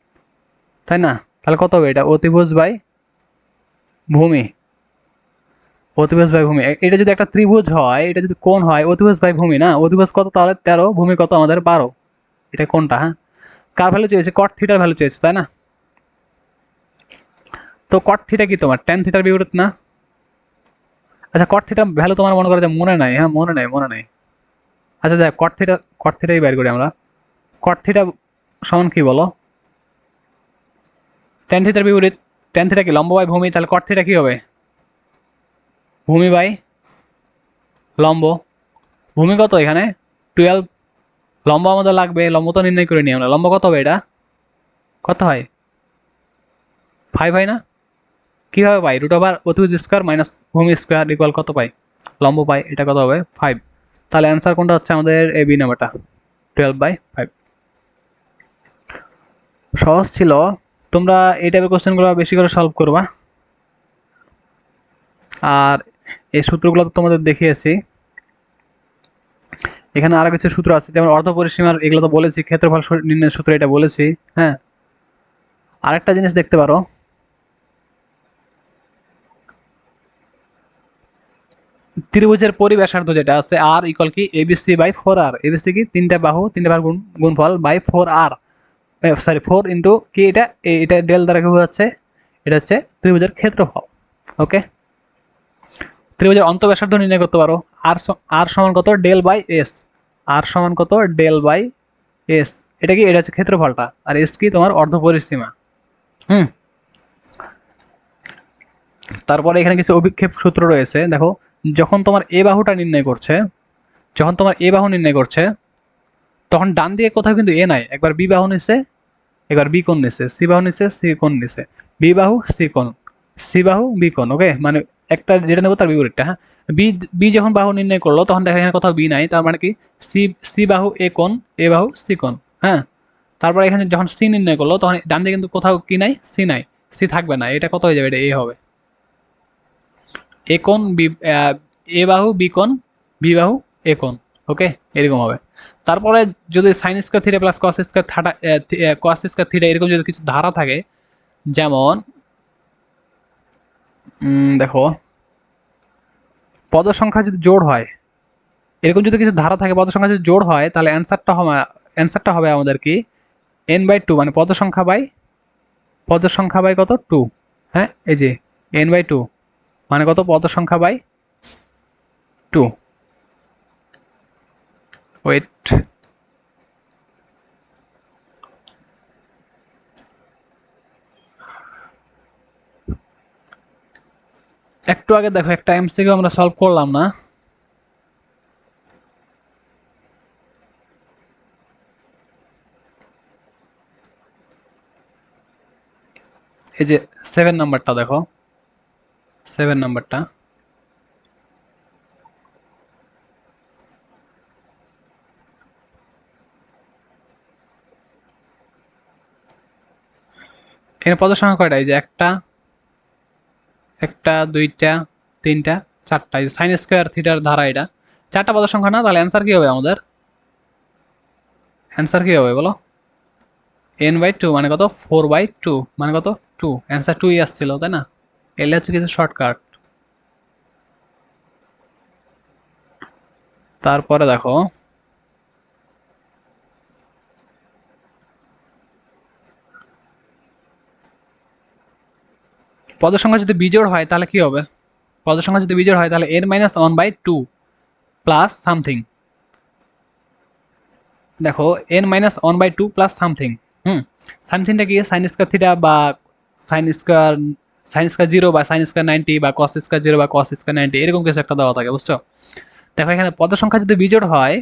তাই না? তাহলে কত হবে এটা, অতিভুজ বাই ভূমি, অতিভুজ বাই ভূমি, এটা যদি একটা ত্রিভুজ হয়, এটা যদি কোণ হয়, অতিভুজ বাই ভূমি না, অতিভুজ কত তাহলে 13, ভূমি কত আমাদের 12, এটা কোনটা, হ্যাঁ কার ভ্যালু চেয়েছে, কট থিটার ভ্যালু চেয়েছে, তাই না? তো কট থিটা কি তোমার ট্যান থিটার বিপরীত না, আচ্ছা কট থিটা ভ্যালু তোমার মনে করে যে মনে নাই, হ্যাঁ মনে নাই, আচ্ছা যাক কট থিটাই বের করি আমরা, কট থিটা সমান কি বলো, ট্যান থিটার বিপরীত, ট্যান থিটা কি লম্ব বাই ভূমি, তাহলে কট থিটা কি হবে, ভূমি বাই লম্ব, ভূমি কত এখানে 12 লম্ব আমাদের লাগবে, লম্ব তো নির্ণয় করে নিই আমরা। লম্ব কত হবে এটা? কত হয়? 5 হয় না? কীভাবে পাই? √ অতিভুজ স্কোয়ার মাইনাস ভূমি স্কোয়ার ইকুয়াল কত পাই? লম্ব পাই, এটা কত হবে? 5। তাহলে অ্যান্সার কোনটা হচ্ছে আমাদের? এ বি নাম্বারটা, 12/5। সহজ ছিল। তোমরা এই টাইপের কোশ্চেনগুলো বেশি করে সলভ করবা। আর এই সূত্রগুলো তো তোমাদের দেখিয়েছি। এখানে আরো কিছু সূত্র আছে, যেমন অর্ধ পরিসীমার, এগুলো তো বলেছি। ক্ষেত্রফল নির্ণয়ের সূত্র এটা বলেছি। হ্যাঁ, আরেকটা জিনিস দেখতে পারো, ত্রিভুজের পরিব্যাসার্ধ যেটা আছে আর ইকুয়াল কি ABC/4R। এবিসি কি? তিনটা বাহু, তিনটা বাহুর গুণফল বাই 4R, সরি 4 ইন্টু কি, এটা এটা ডেল দ্বারা কি বোঝাচ্ছে? এটা হচ্ছে ত্রিভুজের ক্ষেত্রফল। ওকে, ত্রিভুজের অন্তঃব্যাসার্ধ নির্ণয় করতে পারো। আর সমান কত? Del by S. আর সমান কত? Del by S. এটা কি? এটা হচ্ছে ক্ষেত্রফলটা। আর এস কি? তোমার অর্ধ পরিসীমা। তারপরে এখানে কিছু অভিক্ষেপ সূত্র রয়েছে। দেখো, যখন তোমার এ বাহুটা নির্ণয় করছে, যখন তোমার এ বাহু নির্ণয় করছে, তখন ডান দিকে কোথাও কিন্তু এ নাই। একবার বি বাহু নিছে, একবার বি কোণ নিছে, সি বাহু নিছে, সি কোণ নিছে, বি বাহু সি কোণ, সি বাহু বি কোণ। ওকে, মানে একটা যেটা নেবো তার বিপরীতটা। হ্যাঁ, বি বি যখন বাহু নির্ণয় করলো তখন দেখা এখানে কোথাও বি নাই, তার মানে কি সি সি বাহু এ কোণ, এ বাহু সি কোণ। হ্যাঁ, তারপর এখানে যখন সি নির্ণয় করলো তখন ডান দিকে কিন্তু কোথাও কি নাই? সি নাই, সি থাকবে না। এটা কত হয়ে যাবে? এটা এ হবে। এ কোণ বি, এ বাহু বি কোণ, বি বাহু এ কোণ। ওকে, এরকম হবে। তারপরে যদি sine square theta plus cos square theta, cos square theta এরকম যদি কিছু ধারা থাকে, যেমন দেখো, পদ সংখ্যা যদি জোড় হয়, এরকম যদি কিছু ধারা থাকে, পদ সংখ্যা যদি জোড় হয়, তাহলে অ্যান্সারটা হবে আমাদের কি? n/2, মানে পদ সংখ্যা বাই কত? 2। হ্যাঁ, এই যে n/2 মানে কত? পদ সংখ্যা বাই 2। ওয়েট, একটু আগে দেখো একটা এমসিকিউ আমরা সলভ করলাম না। এই যে 7 নাম্বারটা দেখো, 7 নাম্বারটা, এখানে পদের সংখ্যা কয়টা? এই যে একটা, একটা, দুইটা, তিনটা, চারটা। এই সাইন স্কয়ার থিটার ধারা এটা। চারটা পদের সংখ্যা না? তাহলে অ্যান্সার কি হবে আমাদের? অ্যান্সার কি হবে বলো? n/2 মানে কত? 4/2 মানে কত? 2। অ্যান্সার 2ই আসছিল, তাই না? এলে হচ্ছে কিছু শর্টকাট। তারপরে দেখো, পদের সংখ্যা যদি বিজোড় হয় তাহলে কি হবে? পদের সংখ্যা যদি বিজোড় হয় তাহলে n-1/2 প্লাস সামথিং। দেখো, n-1/2 প্লাস সামথিং। সামথিংটা কি? সাইন স্কয়ার থিটা বা সাইন স্কয়ার, সাইন স্কয়ার 0 বা সাইন স্কয়ার 90 বা কস স্কয়ার 0 বা কস স্কয়ার 90, এরকম কিছু একটা দেওয়া থাকে, বুঝছো? দেখো, এখানে পদের সংখ্যা যদি বিজোড় হয়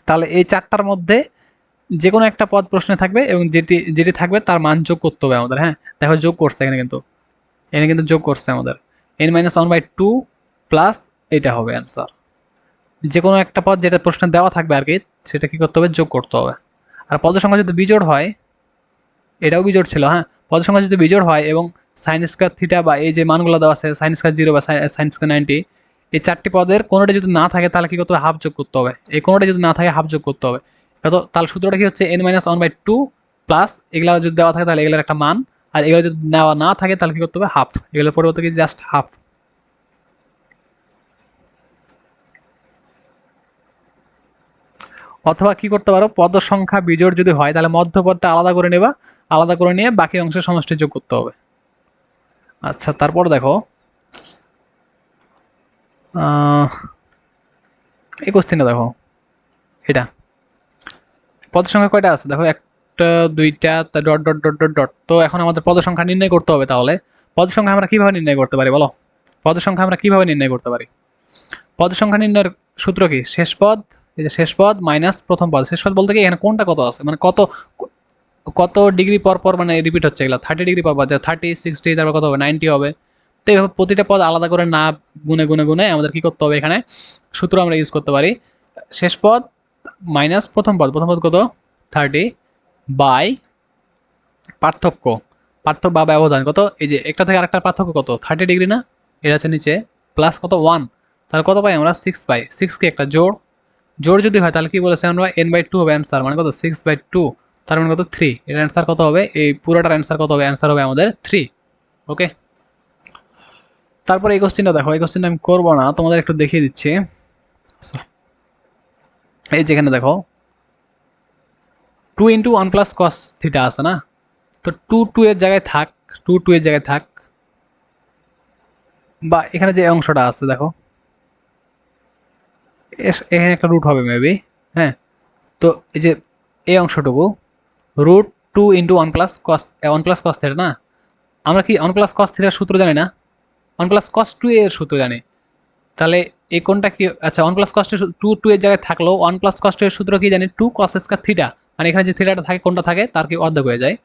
তাহলে এই চারটার মধ্যে যে কোনো একটা পদ প্রশ্নে থাকবে এবং যেটি যেটি থাকবে তার মান যোগ করতে হবে আমাদের। হ্যাঁ, দেখো যোগ করছে এখানে কিন্তু যোগ করছে আমাদের n-1/2 প্লাস, এটা হবে অ্যান্সার। যে কোনো একটা পদ যেটা প্রশ্নে দেওয়া থাকবে আর কি, সেটা কি করতে হবে? যোগ করতে হবে। আর পদের সংখ্যা যদি বিজোড় হয়, এটাও বিজোড় ছিল। হ্যাঁ, পদের সংখ্যা যদি বিজোড় হয় এবং সাইন স্কয়ার থিটা বা এই যে মানগুলো দেওয়া আছে, সাইন স্কয়ার 0 বা সাইন স্কয়ার 90, এই চারটি পদের কোনোটা যদি না থাকে তাহলে কি করতে হবে? হাফ যোগ করতে হবে। এই কোনোটা যদি না থাকে হাফ যোগ করতে হবে। তাহলে সূত্রটা কি হচ্ছে? n-1/2 প্লাস এগুলা যদি দেওয়া থাকে তাহলে এগুলোর একটা মান, আর এগুলো যদি নেওয়া না থাকে তাহলে কি করতে হবে? হাফ। এগুলোর পরিবর্তে কি? Just half. অথবা কি করতে পারো? পদ সংখ্যা বিজোড় যদি হয় তাহলে মধ্যপদটা আলাদা করে নেবা, আলাদা করে নিয়ে বাকি অংশের সমষ্টি যোগ করতে হবে। আচ্ছা, তারপর দেখো, এই কোশ্চেনটা দেখো, এটা পদ সংখ্যা কয়টা আছে? দেখো, একটা, দুইটা, dot dot dot dot dot. তো এখন আমাদের পদ সংখ্যা নির্ণয় করতে হবে। তাহলে পদ সংখ্যা আমরা কিভাবে নির্ণয় করতে পারি বলো? পদ সংখ্যা আমরা কিভাবে নির্ণয় করতে পারি? পদ সংখ্যা নির্ণয়ের সূত্র কি? শেষ পদ এই যে শেষ পদ মাইনাস প্রথম পদ। শেষ পদ বলতে কি এখানে কোনটা কত আছে, মানে কত কত ডিগ্রি পর পর মানে রিপিট হচ্ছে এগুলো, 30 ডিগ্রি পর পর, 30, 60, তারপর কত হবে 90 হবে। তো এইভাবে প্রতিটা পদ আলাদা করে না গুনে গুনে গুনে আমাদের কি করতে হবে, এখানে সূত্র আমরা ইউজ করতে পারি। শেষ পদ মাইনাস প্রথম পদ, প্রথম পদ কত 30 বাই পার্থক্য, পার্থক্য বা ব্যবধান কত, এই যে একটা থেকে আরেকটা পার্থক্য কত 30 ডিগ্রি না, এটা হচ্ছে নিচে প্লাস কত 1, তাহলে কত পাই আমরা 6 পাই। 6কে একটা জোড়, জোড় যদি হয় তাহলে কি বলেছে আমরা n/2 হবে অ্যান্সার, মানে কত 6/2, তার মানে কত 3, এর অ্যান্সার কত হবে, এই পুরোটার অ্যান্সার কত হবে, অ্যান্সার হবে আমাদের 3। ওকে, তারপর এই কোশ্চেনটা দেখো, এই কোশ্চেনটা আমি করবো না, তোমাদের একটু দেখিয়ে দিচ্ছি। এই যেখানে দেখো 2 × 1 + cos থিটা আছে না, তো 2 এর জায়গায় থাক, 2 এর জায়গায় থাক, বা এখানে যে অংশটা আছে দেখো এখানে একটা রুট হবে মেবি, হ্যাঁ, তো এই যে এই অংশটুকু √2 × 1 + cos থিটা না, আমরা কি 1 + cos থিটার সূত্র জানি না, 1 + cos 2 এর সূত্র জানি, তাহলে এই কোনটা কি, আচ্ছা 1 + cos 2 এর জায়গায় থাকলো 1 + cos 2 এর সূত্র কি জানি, 2 cos স্কয়ার থিটা, মানে এখানে যে থিটাটা থাকে কোনটা থাকে তার কি অর্ধেক হয়ে যায়,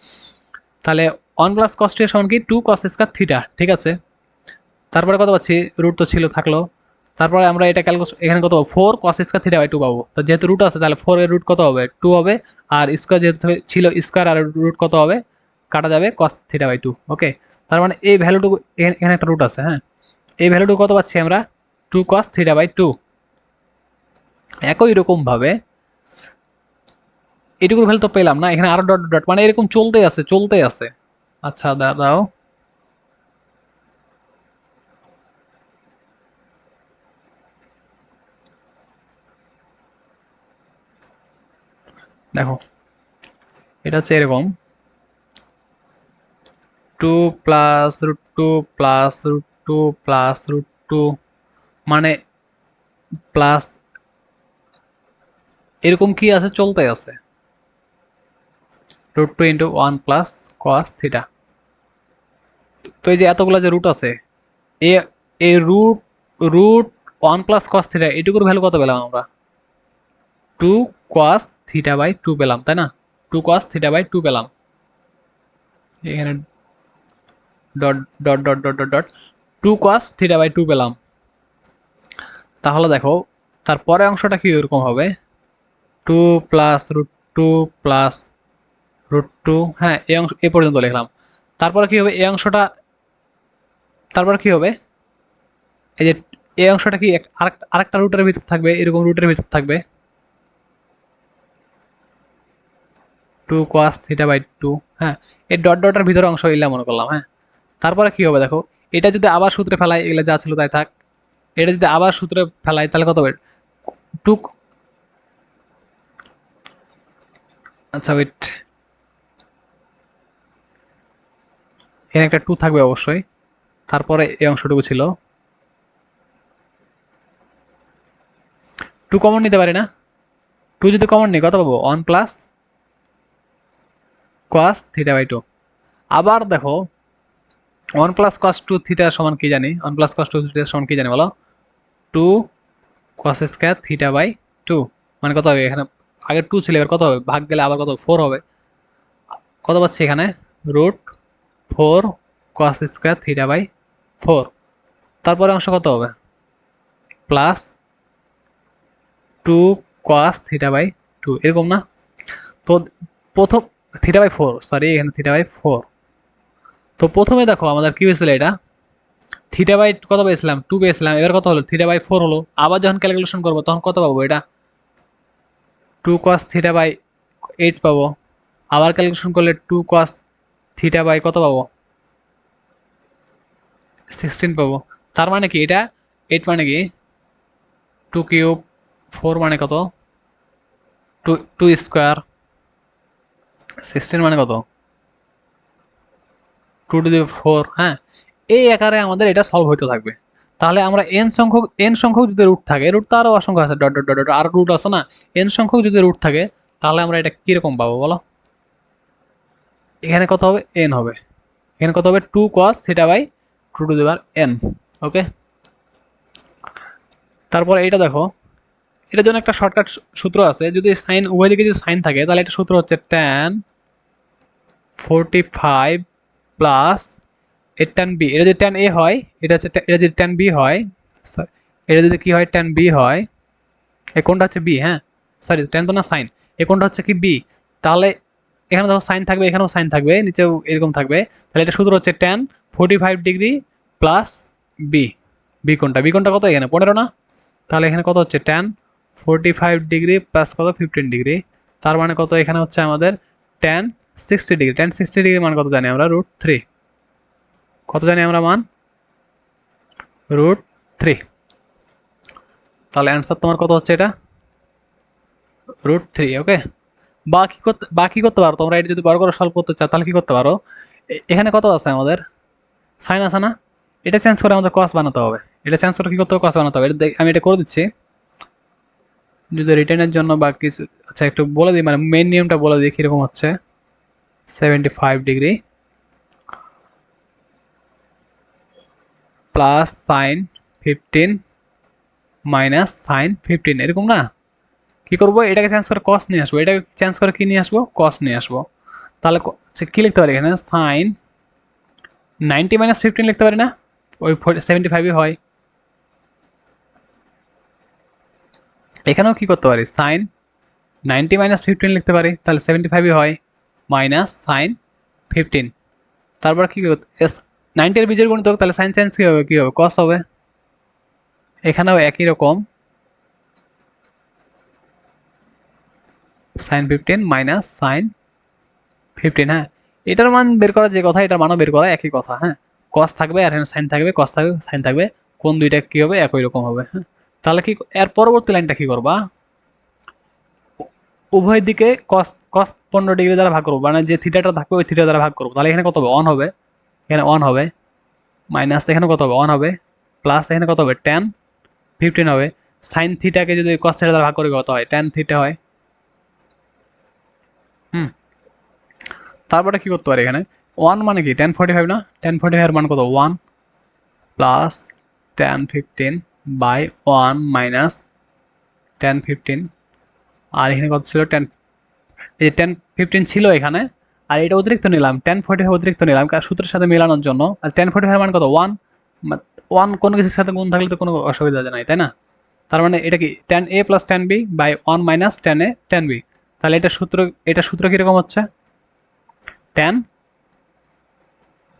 তাহলে 1 + cos 2 এর সমান কি 2 cos স্কয়ার থিটা, ঠিক আছে। তারপরে কত পাচ্ছি, রুট তো ছিল থাকলো, তারপরে আমরা এটা ক্যালকুলেশন এখানে কত 4 cos স্কয়ার থিটা বাই 2 পাবো, তো যেহেতু রুট আছে তাহলে 4 এর রুট কত হবে 2 হবে, আর স্কয়ার যেহেতু ছিল স্কয়ার আর রুট কত হবে কাটা যাবে cos থিটা বাই 2। ওকে, তার মানে এই ভ্যালুটুকু এখানে একটা রুট আছে, হ্যাঁ, এই ভ্যালুটুকু কত পাচ্ছি আমরা 2 cos থিটা বাই 2। একই রকম ভাবে এটুকুর ভ্যালু তো পেলাম না, এখানে আরো ডট ডট, মানে এরকম চলতেই আছে চলতেই আছে। আচ্ছা দাও, দেখো এটা হচ্ছে এরকম 2 + √2 + √2 + √2, মানে প্লাস এরকম কি আছে চলতে আছে √2 × 1 + cos থিটা। তো এই যে এতগুলো যে রুট আছে, এ এই রুট রুট 1 + cos থিটা এটুকুর ভ্যালু কত পেলাম আমরা 2 cos থিটা বাই 2 পেলাম, তাই না, 2 cos থিটা বাই 2 পেলাম, এখানে dot dot dot dot dot dot 2 cos theta by 2 পেলাম। তাহলে দেখো তারপরে অংশটা কি এরকম হবে 2 + √2 + √2, হ্যাঁ এই অংশ এ পর্যন্ত লিখলাম। তারপরে কি হবে এই অংশটা, তারপর কি হবে এই যে এই অংশটা কি আরেকটা রুটের ভিতর থাকবে, এরকম রুটের ভিতর থাকবে 2 cos থিটা বাই 2, হ্যাঁ, এই ডট ডটের ভিতরে অংশ এগুলা মনে করলাম, হ্যাঁ। তারপরে কি হবে দেখো, এটা যদি আবার সূত্রে ফেলাই এগুলা যা ছিল তাই থাক, এটা যদি আবার সূত্রে ফেলাই তাহলে কত হবে 2, আচ্ছা ওয়েট, এখানে একটা 2 থাকবে অবশ্যই, তারপরে এই অংশটুকু ছিল 2 কমন নিতে পারি না, 2 যদি কমন নিই কত পাবো 1 + cos থিটা বাই 2। আবার দেখো 1 + cos 2 থিটা সমান কি জানি, 1 + cos 2 থিটা সমান কি জানি বলো 2 cos স্কয়ার থিটা বাই 2, মানে কত হবে এখানে আগে 2 ছিল এবার কত হবে ভাগ গেলে আবার কত 4 হবে, কত পাচ্ছি এখানে √4 cos স্কয়ার থিটা বাই 4। তারপরে অংশ কত হবে প্লাস 2 cos থিটা বাই 2, এরকম না, তো প্রথম থিটা বাই 4, সরি এখানে থিটা বাই 4। তো প্রথমে দেখো আমাদের কি হয়েছিল, এটা থিটা বাই কত পেয়েছিলাম 2 পেয়েছিলাম, এবার কত হলো থিটা বাই 4 হলো, আবার যখন ক্যালকুলেশন করবো তখন কত পাবো এটা 2 cos থিটা বাই 8 পাবো, আবার ক্যালকুলেশন করলে 2 cos থিটা বাই কত পাবো 16 পাবো। তার মানে কি এটা 8 মানে কি 2 কিউব, 4 মানে কত 2 স্কোয়ার, 16 মানে কত 2⁴, হ্যাঁ, এই আকারে আমাদের এটা সলভ হইতে থাকবে। তাহলে আমরা n সংখ্যক যদি রুট থাকে, রুট তো আরো অসংখ্য আছে ডট ডট ডট ডট আরো রুট আছে না, n সংখ্যক যদি রুট থাকে তাহলে আমরা এটা কিরকম পাবো বলো, এখানে কত হবে n হবে, এখানে কত হবে 2 cos থিটা বাই 2⁴n। ওকে, তারপর এইটা দেখো এটার জন্য একটা শর্টকাট সূত্র আছে, যদি সাইন উভয় দিকে যদি সাইন থাকে তাহলে এটা সূত্র হচ্ছে tan 45 প্লাস এর tan b। এটা যদি tan a হয়, এটা হচ্ছে এটা যদি tan b হয়, sorry, এটা যদি কি হয় tan b হয়, এই কোণটা হচ্ছে b, হ্যাঁ সরি tan তো না সাইন, এই কোণটা হচ্ছে কি b, তাহলে এখানে যখন সাইন থাকবে এখানেও সাইন থাকবে, নিচেও এরকম থাকবে, তাহলে এটা সূত্র হচ্ছে tan 45 degree plus b। B কোণটা কত এখানে 15 না, তাহলে এখানে কত হচ্ছে tan 45 ডিগ্রি প্লাস কত 15 ডিগ্রি, তার মানে কত এখানে হচ্ছে আমাদের tan 60 ডিগ্রি। tan 60 ডিগ্রি মান কত জানি আমরা √3, কত জানি আমরা মান √3। তাহলে অ্যান্সার তোমার কত হচ্ছে এটা √3। ওকে, বাকি করতে পারো তোমরা, এটা যদি বড় করে সলভ করতে চাও তাহলে কি করতে পারো, এখানে কত আছে আমাদের সাইন আছে না, এটা চেঞ্জ করে আমাদের কস বানাতে হবে, এটা চেঞ্জ করে কি করতে হবে কস বানাতে হবে। আমি এটা করে দিচ্ছি যদি রিটার্নের জন্য বা কিছু, আচ্ছা একটু বলে দিই, মানে মেইন নিয়মটা বলে দিই কীরকম হচ্ছে। 75 degree plus sign 15 minus sine 15, এরকম না, কি করবো এটাকে চেঞ্জ করে কস নিয়ে আসবো, এটাকে চেঞ্জ করে কি নিয়ে আসবো কস নিয়ে আসবো। তাহলে কি লিখতে পারি এখানে সাইন 90 মাইনাস 15 লিখতে পারি না, ওই 75ই হয়। এখানেও কি করতে পারি সাইন 90 মাইনাস 15 লিখতে পারি, তাহলে 75ই হয় মাইনাস সাইন 15। তারপর কি করতে 90 এর বীজের গুণিতক, তাহলে সাইন চেঞ্জ কি হবে কস হবে। এখানেও একই রকম সাইন 15 মাইনাস সাইন 15, হ্যাঁ এটার মান বের করা যে কথা, এটার মানও বের করা একই কথা, হ্যাঁ কস থাকবে আর সাইন থাকবে, কস থাকবে সাইন থাকবে, কোন দুইটা কি হবে একই রকম হবে, হ্যাঁ। তাহলে কি এর পরবর্তী লাইনটা কি করবা, উভয় দিকে কস কস 15 ডিগ্রি দ্বারা ভাগ করবো, মানে যে থিটাটা থাকবে ওই থিটা দ্বারা ভাগ করবো, তাহলে এখানে কত হবে 1 হবে, এখানে 1 হবে, মাইনাস এখানে কত হবে 1 হবে, প্লাস এখানে কত হবে tan 15 হবে, সাইন থিটাকে যদি কস থিটা দ্বারা ভাগ করে কত হয় tan থিটা হয়। হুম, তারপরে কি করতে পারি এখানে 1 মানে কি tan 45 না, tan 45 এর মান কত 1 plus tan 15 by 1 minus tan 15, আর এখানে কত ছিল tan, এই যে tan 15 ছিল এখানে, আর এটা অতিরিক্ত নিলাম tan 45 অতিরিক্ত নিলাম কারণ সূত্রের সাথে মেলানোর জন্য, আর tan 45 এর মান কত 1, 1 কোনো কিছুর সাথে গুণ থাকলে তো কোনো অসুবিধা নাই তাই না। তার মানে এটা কি tan a plus tan b by 1 minus tan a tan b, তাহলে এটা সূত্র কিরকম হচ্ছে tan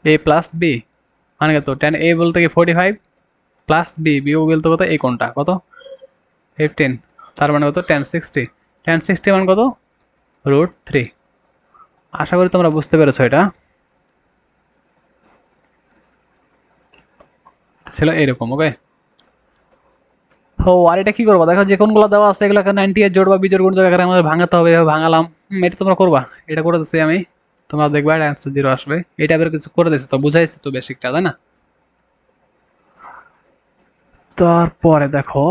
a প্লাস b, মানে কত tan a বলতে কি 45 প্লাস b, b বলতে কত এই কোনটা কত 15, তার মানে কত tan 60, tan 60 মান কত √3। আশা করি তোমরা বুঝতে পেরেছো, এটা ছিল এরকম। ওকে, ও আর এটা কি করবো দেখো, যে কোনগুলো দেওয়া আছে এগুলোকে 90 এর জোড় বা বিজোড় গুণিতক আকারে আমাদের ভাঙাতে হবে, এভাবে ভাঙালাম। এটা তোমরা করবা, এটা করে দিচ্ছি আমি, তোমরা দেখবা এটা অ্যান্সার 0 আসবে, এটা বের কিছু করে দিচ্ছি তো বুঝাইছি তো বেসিকটা তাই না। তারপরে দেখো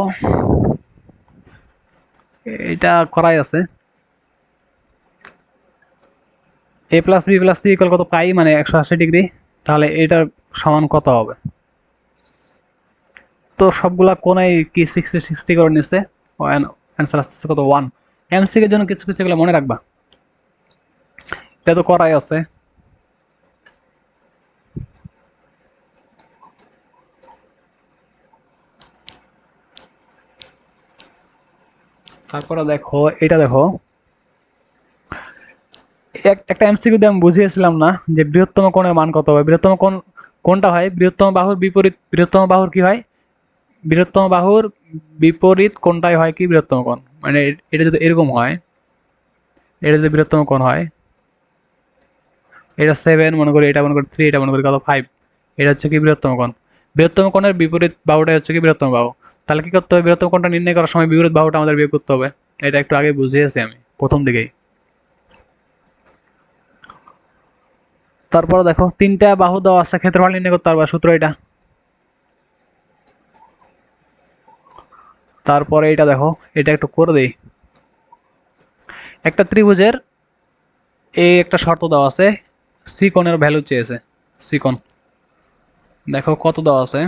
এটা করাই আছে, a plus B plus C equal কত পাই, মানে 180 ডিগ্রি, তাহলে এটার সমান কত হবে, তো সবগুলা কোনায় কি 60 60 করে নিচ্ছে, অ্যান্সার আসতেছে কত 1। এমসিকিউ এর জন্য কিছু কিছু এগুলো মনে রাখবা, এটা তো করাই আছে। তারপরে দেখো এটা দেখো, একটা এমসিকিউ দিয়ে আমি বুঝিয়েছিলাম না যে বৃহত্তম কোণের মান কত হবে, বৃহত্তম কোণ কোনটা হয় বৃহত্তম বাহুর বিপরীত, বৃহত্তম বাহুর কি হয় বৃহত্তম বাহুর বিপরীত কোণটাই হয় কি বৃহত্তম কোণ, মানে এটা যদি এরকম হয়, এটা যদি বৃহত্তম কোণ হয়, এটা 7 মনে করি, এটা মনে করি 3, এটা মনে করি কত 5, এটা হচ্ছে কি বৃহত্তম কোণ, বৃহত্তম কোণের বিপরীত বাহুটাই হচ্ছে কি বৃহত্তম বাহু। তাহলে কি করতে হবে বৃহত্তম কোণটা নির্ণয় করার সময় বিপরীত বাহুটা আমাদের বিয়োগ করতে হবে, এটা একটু আগে বুঝিয়েছি আমি প্রথম দিকেই। তারপরে দেখো তিনটা বাহু দেওয়া আছে, ক্ষেত্রফল নির্ণয় করতে পারবা, সূত্র এটা। তারপরে এটা দেখো, এটা একটু করে দেই, একটা ত্রিভুজের এই একটা শর্ত দেওয়া আছে, সি কোণের ভ্যালু চেয়েছে, সি কোণ দেখো কত দেওয়া আছে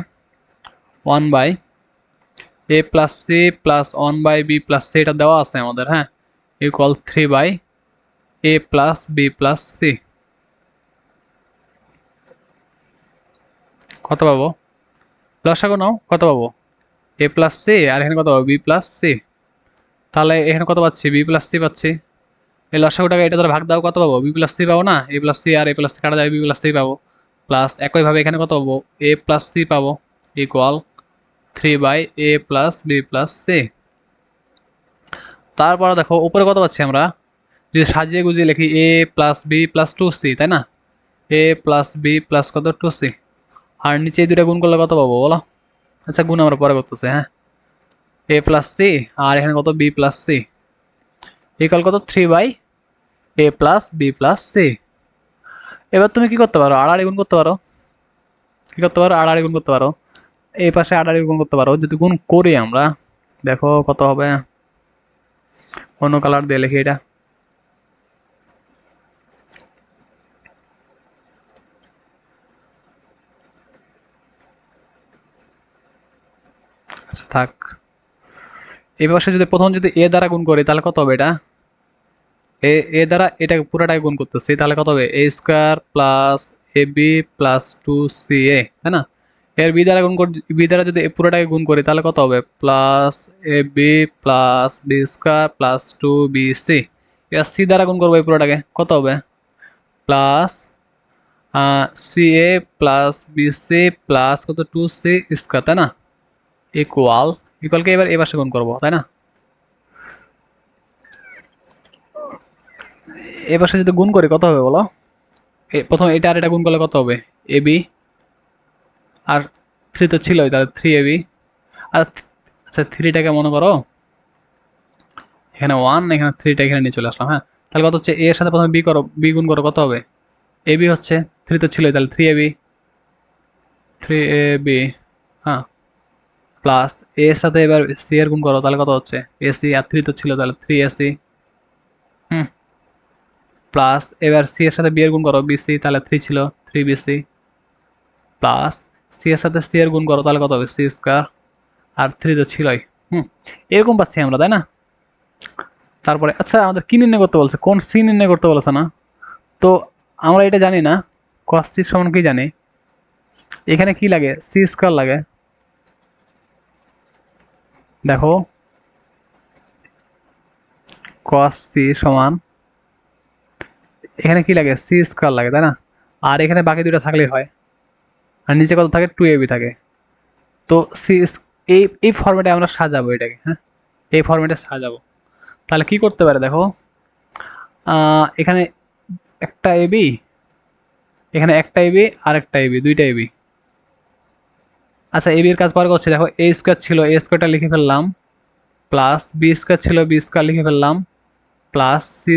1 by A plus C plus 1/b plus C এটা দেওয়া আছে আমাদের, হ্যাঁ, equal 3/a plus B plus C. কত পাবো? লসাগু নাও, কত পাবো? এ প্লাস সি আর এখানে কত পাবো? B plus C. তাহলে এখানে কত পাচ্ছি? বি প্লাস সি পাচ্ছি। এই লসাগুটাকে এটা ধরে ভাগ দাও, কত পাবো? বি প্লাস সি পাবো না? এ প্লাস সি আর এ প্লাস সি কাটা যাবে, বি প্লাস সি পাবো। প্লাস একইভাবে এখানে কত পাবো? এ প্লাস সি পাবো equal 3/a plus B plus C. তারপরে দেখো উপরে কত পাচ্ছি আমরা, যদি সাজিয়ে গুজিয়ে লিখি এ প্লাস বি প্লাস 2c, তাই না? এ প্লাস বি প্লাস কত? 2c। আর নিচে এই দুটা গুণ করলে কত পাবো বলো? আচ্ছা গুণ আমরা পরে করতেছি, হ্যাঁ। এ প্লাস সি আর এখানে কত? বি প্লাস সি ইকুয়াল কত? 3/a plus B plus C. এবার তুমি কি করতে পারো? আড়াআড়ি গুণ করতে পারো। কি করতে পারো? আড়াআড়ি গুণ করতে পারো। এই পাশে আড়াআড়ি গুণ করতে পারো। যদি গুণ করি আমরা, দেখো কত হবে। অন্য কালার দিয়ে লিখি এটা। আচ্ছা থাক। এই পাশে যদি প্রথম যদি এ দ্বারা গুণ করি তাহলে কত হবে? এটা এ এ দ্বারা এটাকে পুরোটাকে গুণ করতেছি, তাহলে কত হবে? A square plus A B plus 2ca, তাই না? এর বি দ্বারা গুণ করি, বি দ্বারা যদি পুরোটাকে গুণ করি তাহলে কত হবে? Plus A B plus B square plus 2bc। এবার সি দ্বারা গুণ করবো এই পুরোটাকে, কত হবে? প্লাস সি এ প্লাস বিসি প্লাস কত? 2c স্কোয়ার, তাই না? ইকুয়াল ইকুয়ালকে এবার এ পাশে গুণ করবো, তাই না? এ পাশে যদি গুণ করি কত হবে বলো? প্রথম এটা আর এটা গুণ করলে কত হবে? এ বি আর 3 তো ছিলই, তাহলে 3ab। আর আচ্ছা 3টাকে মনে করো এখানে 1, এখানে 3টা এখানে নিয়ে চলে আসলাম, হ্যাঁ। তাহলে কত হচ্ছে? এ এর সাথে প্রথমে বি করো, বি গুণ করো, কত হবে? এ বি হচ্ছে 3 তো ছিলই, তাহলে 3ab, হ্যাঁ। প্লাস এ এর সাথে এবার সি এর গুণ করো, তাহলে কত হচ্ছে? এসি আর 3 তো ছিল, তাহলে 3ac। হুম। প্লাস এবার সি এর সাথে বি এর গুণ করো, বিসি, তাহলে 3 ছিল, 3bc। প্লাস সি এর সাথে সি এর গুণ করো, তাহলে কত হবে? সি স্কোয়ার আর 3 তো ছিলই। হুম। এরকম পাচ্ছি আমরা, তাই না? তারপরে আচ্ছা আমাদের কি নির্ণয় করতে বলছে? কোন সি নির্ণয় করতে বলেছে না? তো আমরা এটা জানি না। cos c সমান কি জানি? এখানে কি লাগে? সি স্কোয়ার লাগে। দেখো cos c সমান এখানে কি লাগে? সি স্কোয়ার লাগে, তাই না? আর এখানে বাকি দুটো থাকলেই হয়। আর নিচে কত থাকে? 2ab থাকে। তো সি এই এই ফর্মেটে আমরা সাজাবো এটাকে, হ্যাঁ, এই ফর্মেটে সাজাবো। তাহলে কি করতে পারে দেখো, এখানে একটা এবি, এখানে একটা এবি আর একটা এবি, দুইটা এবি। আচ্ছা এবি এর কাজ পরে করছে, দেখো এ স্কোয়ার ছিল, এ স্কোয়ারটা লিখে ফেললাম, প্লাস বি স্কোয়ার ছিল, বি স্কোয়ার লিখে ফেললাম, প্লাস সি,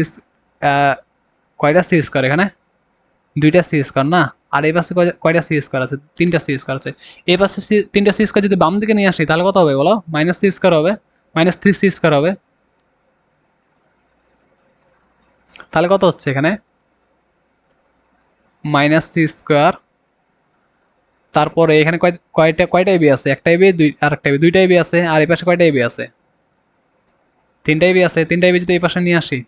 কয়টা সি স্কোয়ার এখানে? দুইটা সি স্কোয়ার না? আর এই পাশে কয়টা সি স্কোয়ার আছে? তিনটা সি স্কোয়ার আছে। এই পাশে তিনটা সি স্কোয়ার যদি বাম দিকে নিয়ে আসি তাহলে কত হবে বলো? মাইনাস সি স্কোয়ার হবে, -3c স্কোয়ার হবে। তাহলে কত হচ্ছে এখানে? -c square. তারপরে এখানে কয়টা কয়টা এবি আছে? একটা এবি, আর একটা এবি, দুইটা এবি আছে। আর এই পাশে কয়টা এবি আছে? তিনটা এবি আছে। তিনটা এবি যদি এই পাশে নিয়ে আসি,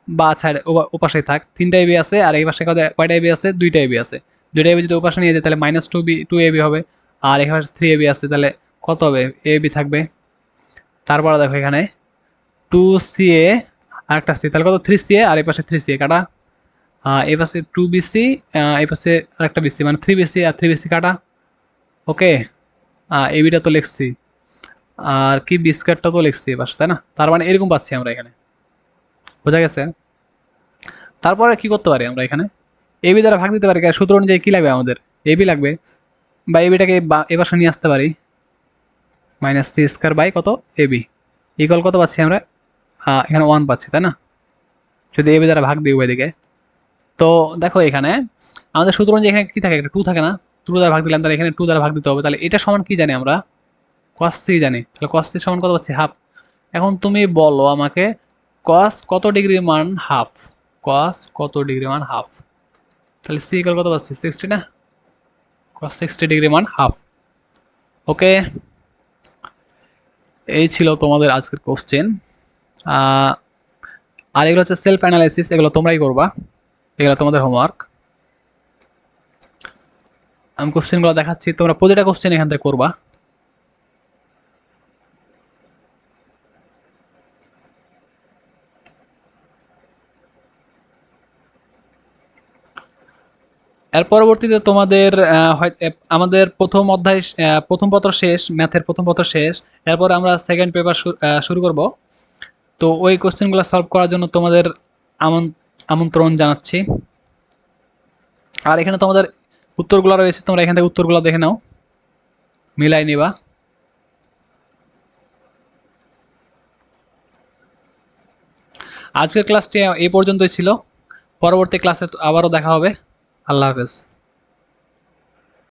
বা আচ্ছা ও পাশেই থাক, তিনটা এবি আছে। আর এই পাশে কয়টা এবি আছে? দুইটা এবি আছে। দুইটা এবি যদি ও পাশে নিয়ে যায় তাহলে -2 এবি হবে। আর এখানে 3ab আছে, তাহলে কত হবে? এবি থাকবে। তারপরে দেখো এখানে 2ca আর একটা সি, তাহলে কত? 3ca আর এই পাশে 3ca কাটা। এই পাশে 2bc, এই পাশে আরেকটা বিসি, মানে 3bc আর 3bc কাটা। ওকে। এবিটা তো লিখছি, আর কি বি স্কোয়ারটা তো লিখছি এই পাশে, তাই না? তার মানে এরকম পাচ্ছি আমরা এখানে, বোঝা গেছে? তারপরে কি করতে পারি আমরা এখানে? এবি দ্বারা ভাগ দিতে পারি, সূত্র অনুযায়ী কি লাগবে আমাদের? এবি লাগবে, বা এবিটাকে এ পাশে নিয়ে আসতে পারি, -c স্কোয়ার বাই কত? এবি ইকুয়াল কত পাচ্ছি আমরা? এখানে 1 পাচ্ছি, তাই না? যদি এবি দ্বারা ভাগ দিই উভয় দিকে। তো দেখো এখানে আমাদের সূত্র অনুযায়ী এখানে কি থাকে? একটা 2 থাকে না? 2 দ্বারা ভাগ দিলাম, তাহলে এখানে 2 দ্বারা ভাগ দিতে হবে। তাহলে এটা সমান কি জানি আমরা? cos c জানি। তাহলে cos c সমান কত পাচ্ছি? হাফ। এখন তুমি বলো আমাকে cos কত ডিগ্রির মান হাফ? cos কত ডিগ্রি মান হাফ? তাহলে c ইকুয়াল কত পাচ্ছি? 60 না? cos 60 ডিগ্রি মান হাফ। ওকে। এই ছিল তোমাদের আজকের কোশ্চেন। আর এগুলো হচ্ছে সেলফ অ্যানালাইসিস, এগুলো তোমরাই করবা, এগুলো তোমাদের হোমওয়ার্ক। আমি কোশ্চেনগুলো দেখাচ্ছি, তোমরা প্রতিটা কোশ্চেন এখান থেকে করবা। এর পরবর্তীতে তোমাদের আমাদের প্রথম অধ্যায় প্রথম পত্র শেষ, ম্যাথের প্রথম পত্র শেষ। এরপর আমরা সেকেন্ড পেপার শুরু করব। তো ওই কোশ্চেনগুলো সলভ করার জন্য তোমাদের আমন্ত্রণ জানাচ্ছি। আর এখানে তোমাদের উত্তরগুলো রয়েছে, তোমরা এখান থেকে উত্তরগুলো দেখে নাও, মিলাই নিবা। আজকের ক্লাসটি এই পর্যন্তই ছিল। পরবর্তী ক্লাসে আবারও দেখা হবে। আল্লাহ হাফেজ।